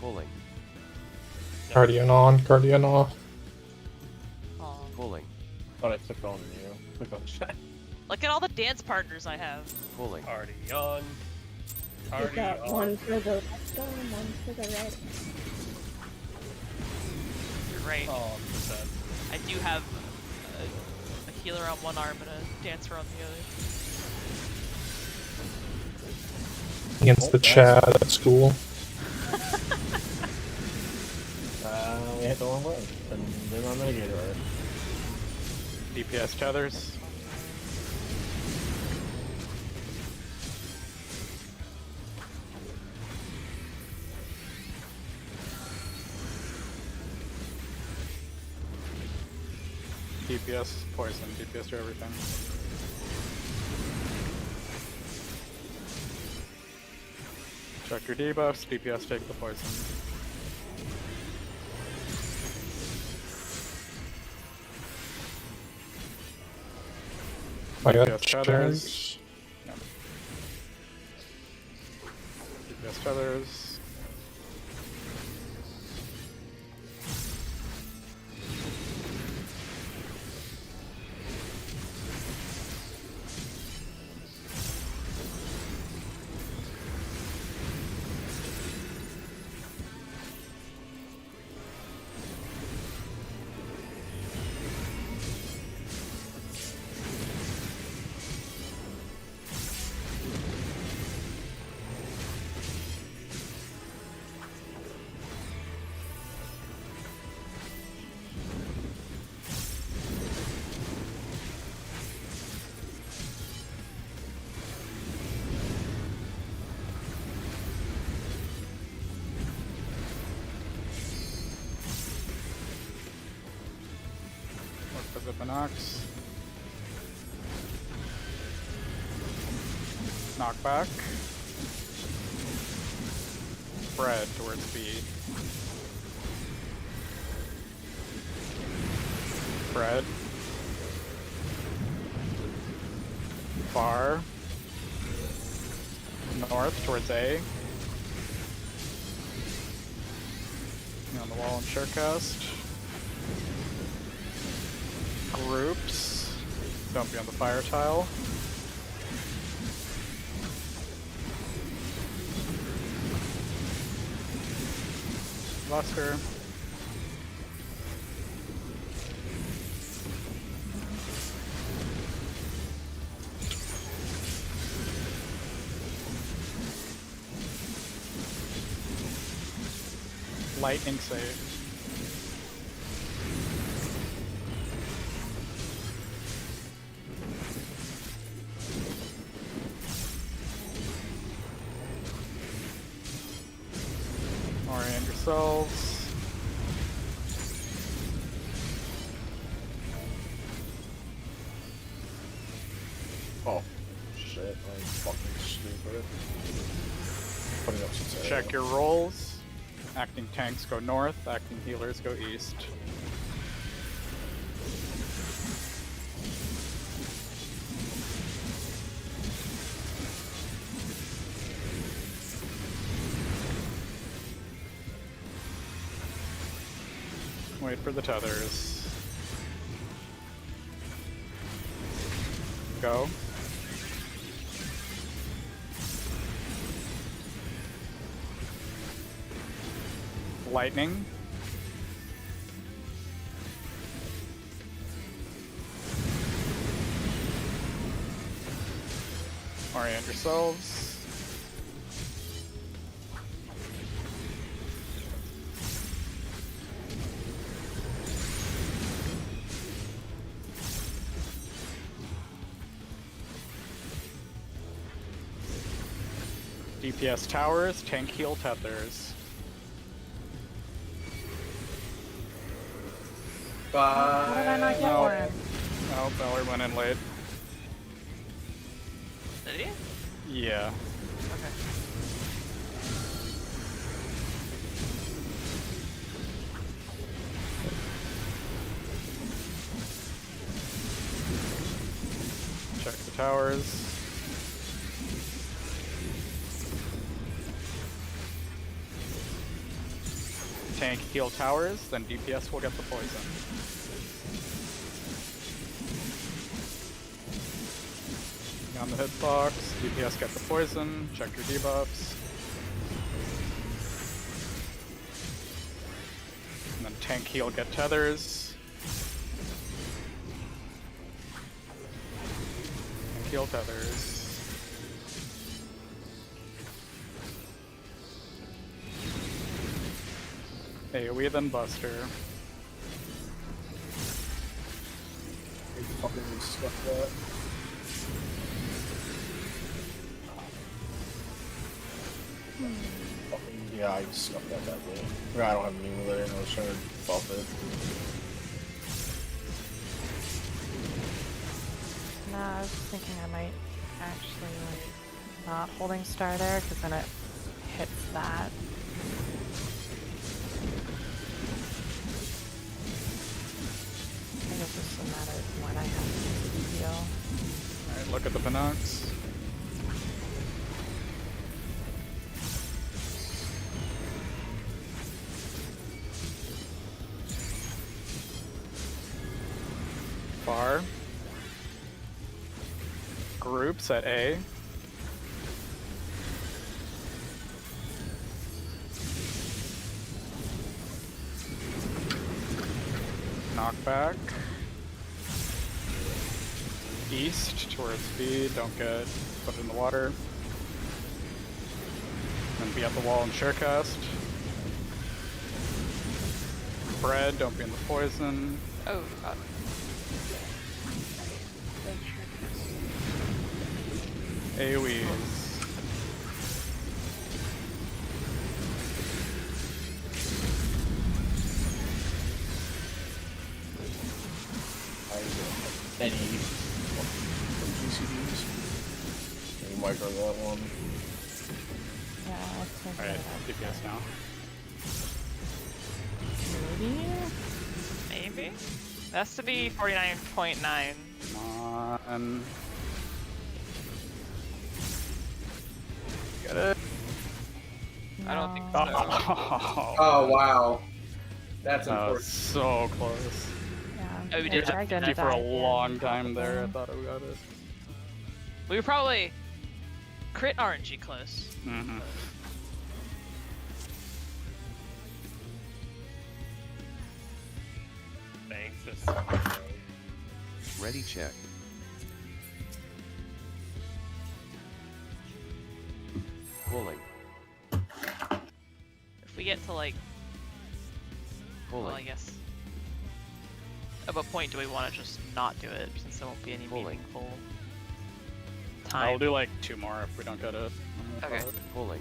Pulling. Guardian on, Guardian off. Aw. Pulling. Thought I took on you. Took on Shaq. Look at all the dance partners I have. Pulling. Party on. We Party got on. one for the left arm, one for the right. You're right. Oh, sad. I do have a healer on one arm and a dancer on the other. Against the Chad at school. We hit the wrong way. And then I'm gonna get it right. DPS tethers. DPS poison, DPS to everything. Check your debuffs, DPS take the poison. I got DPS Chags. tethers. Yep. DPS tethers. Knox. Knockback. Spread towards B. Spread. Far. North towards A. On the wall and Surecast. Groups. Don't be on the fire tile. Buster. Lightning save. Orient yourselves. Oh, shit, I'm fucking stupid. Putting up some Check your rolls. Acting tanks go north, acting healers go east. Wait for the tethers. Go. Lightning. Orient yourselves. DPS towers, tank heal tethers. How did I not get No. one? Oh, Valor went in late. Did he? Yeah. Okay. Check the towers. Tank heal towers, then DPS will get the poison. On the hitbox, DPS get the poison, check your debuffs. And then tank heal get tethers. Tank heal tethers. AoE then Buster. fucking scuffed that. Fucking, yeah, I scuffed that badly. I don't have any with it, and I was trying to buff it. No, I was just thinking I might actually like not holding star there because then it hits that. I think it's just a matter of when I have to heal. Alright, look at the Pinox. Bar. Groups at A. Knockback. East towards B, don't get put in the water. Then be at the wall and sharecast. Bread, don't be in the poison. Oh, God. AoEs. Any GCDs? Any micro that one? Yeah, I think Alright, that DPS now. maybe? Maybe? It has to be 49.9. Come on. Get it? I don't think No. so. Oh wow, that's That important. was so close. Yeah. Oh, we the did dragon that For a died in long time there, I probably. thought I got it. We were probably crit RNG close. Mm-hmm. Thanks. That's Ready check. Pulling. If we get to like, well, I Pulling. guess. At what point do we want to just not do it since there won't be any Pulling. meaningful I'll time? do like 2 more if we don't get it. Okay. Pulling.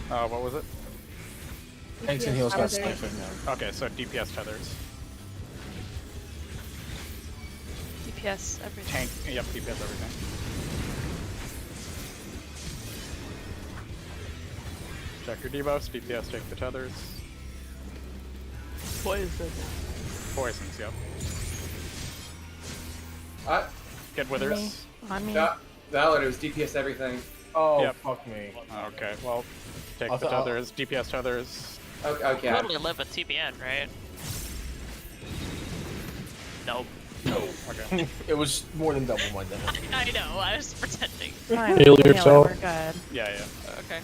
What was it? Tanks and heals got Tethers. sniping now. Okay, so DPS tethers. DPS, everything. Tank, yep, DPS everything. Check your debuffs, DPS take the tethers. Poison. Poisons, yep. Get Me. withers. On me. Valid, it was DPS everything. Oh, Yep. fuck me. Okay, well, take I'll the I'll- tethers, DPS tethers. Okay. Totally live with TBN, right? Nope. Okay. It was more than double my damage. I know, I was pretending. Fine, Heal we can yourself. We're good. Yeah. Okay.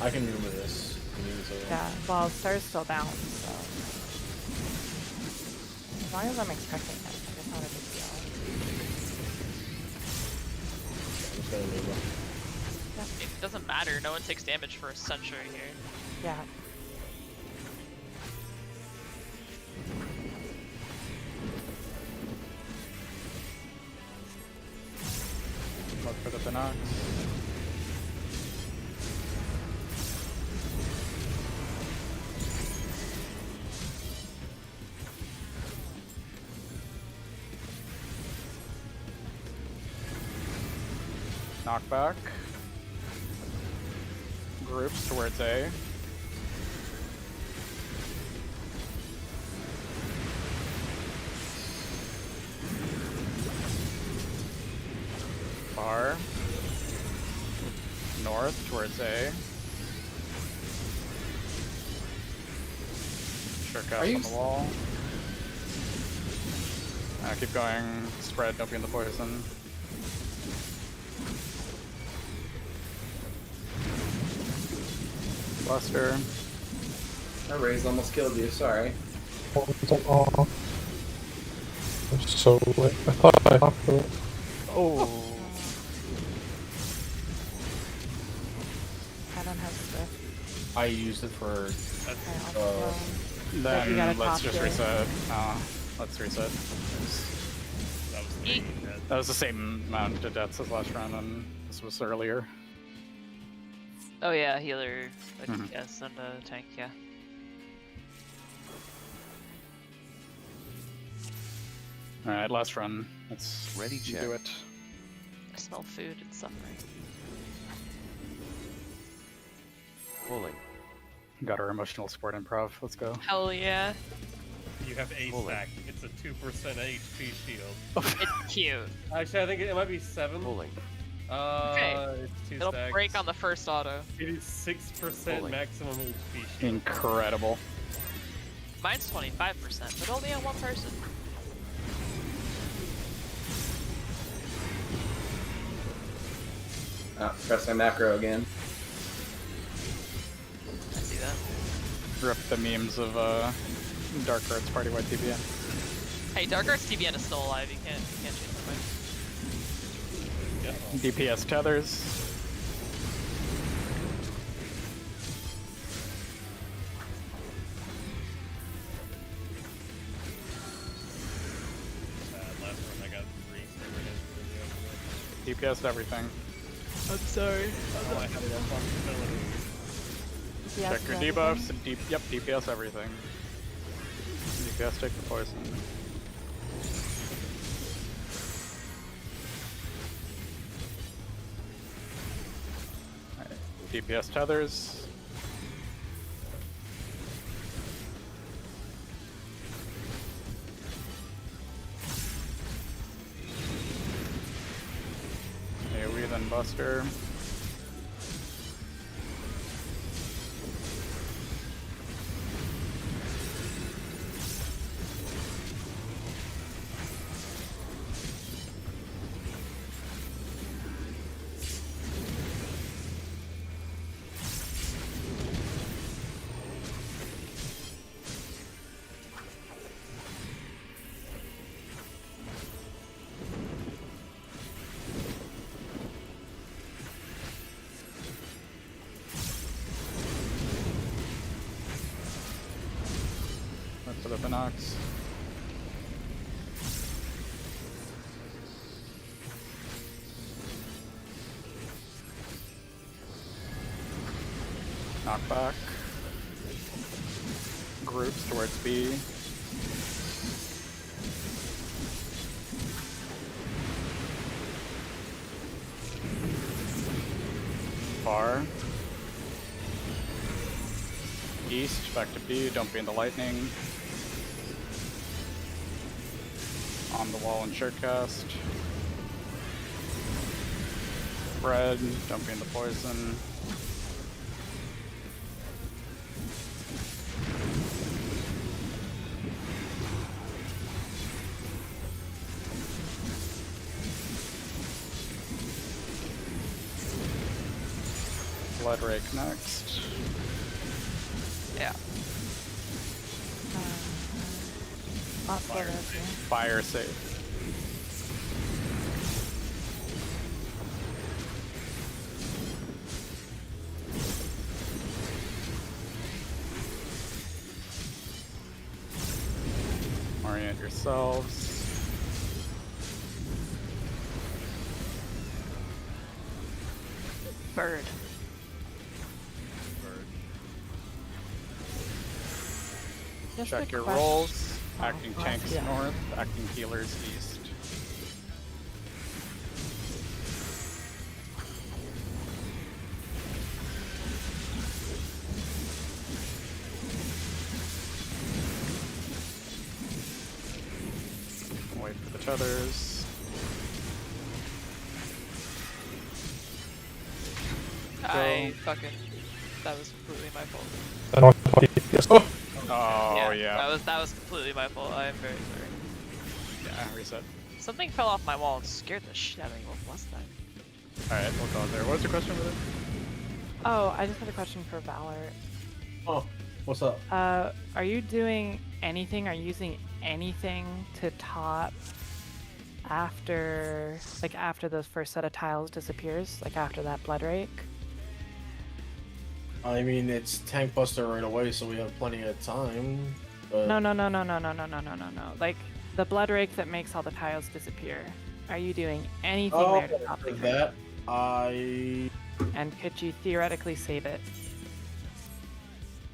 I can remember this. If you need to. Yeah, well, Star's still down, so. As long as I'm expecting it, like, it's not a big deal. I'm just gonna leave it. It doesn't matter, no one takes damage for a century here. Yeah. Look for the Pinox. Knockback. Groups towards A. Far. North towards A. Sure Are cast you on the wall. Keep going. Spread. Don't be in the poison. Buster. My raise almost killed you, sorry. Oh, I'm so late. I thought I hopped it. Oh. I don't have stuff. I used it for. Okay, I'll go. You Then gotta let's top just it. reset. Let's reset. That was Eek. That was the same amount of deaths as last round, and this was earlier. Oh yeah, healer, Mhm. yes, and tank, yeah. Alright, last run. Let's Ready, check. do it. I smell food and suffering. Pulling. Got our emotional support improv. Let's go. Hell yeah. You have a Pulling. stack. It's a 2% HP shield. It's cute. Actually, I think it might be 7. Pulling. It's 2 It'll stacks. break on the first auto. It is 6% Pulling. maximum HP shield. Incredible. Mine's 25%, but only on one person. Press my macro again. I see that. Rip the memes of Dark Arts Party Wide TBN. Hey, Dark Arts TBN is still alive. You can't change the way. DPS tethers. Last run I got 3 in DPS everything. I'm sorry. the I have responsibility. Yes, Check your everything. debuffs and yep, DPS everything. DPS take the poison. Alright, DPS tethers. AoE then Buster. For the Binox. Knockback. Groups towards B. Far. East, back to B, don't be in the lightning. On the wall and shirtcast. Spread, don't be in the poison. Blood Rake next. Yeah. Fire safe. Orient yourselves. Bird. Just Check a your question. rolls. Acting Oh, tanks yeah. north, acting healers east. Wait for the tethers. I fucking. That was completely my fault. And on DPS. Oh! Oh yeah. That was completely my fault. I am very sorry. Yeah, reset. Something fell off my wall and scared the shit out of me. What was that? Alright, we'll call it there. What was your question with it? Oh, I just had a question for Valor. Oh, what's up? Are you doing anything? Are you using anything to top after the first set of tiles disappears? Like after that blood rake? I mean, it's tank buster right away, so we have plenty of time. But... No. Like the blood rake that makes all the tiles disappear. Are you doing anything there to top for the that, I... And could you theoretically save it?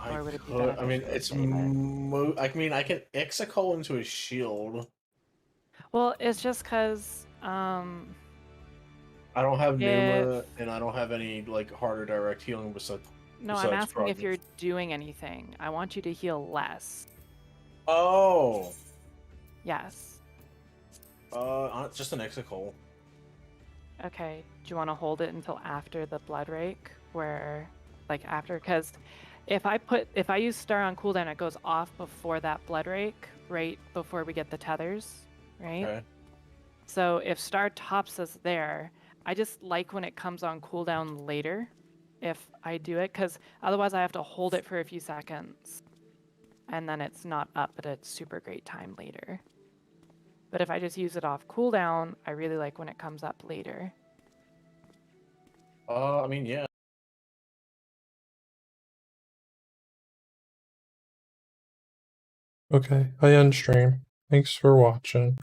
Or would it be beneficial I mean, to it's... save it? I mean, I can Execol into a shield. Well, it's just because, I don't have Numa, if- and I don't have any, like, harder direct healing besides... No, I'm asking if you're doing anything. I want you to heal less. Oh! Yes. Just an Execol. Okay. Do you want to hold it until after the blood rake? Where, like, after? Because if I use Star on cooldown, it goes off before that blood rake, right before we get the tethers, right? Okay. So if Star tops us there, I just like when it comes on cooldown later, if I do it, because otherwise I have to hold it for a few seconds, and then it's not up at a super great time later. But if I just use it off cooldown, I really like when it comes up later. I mean, yeah. Okay, I end stream. Thanks for watching.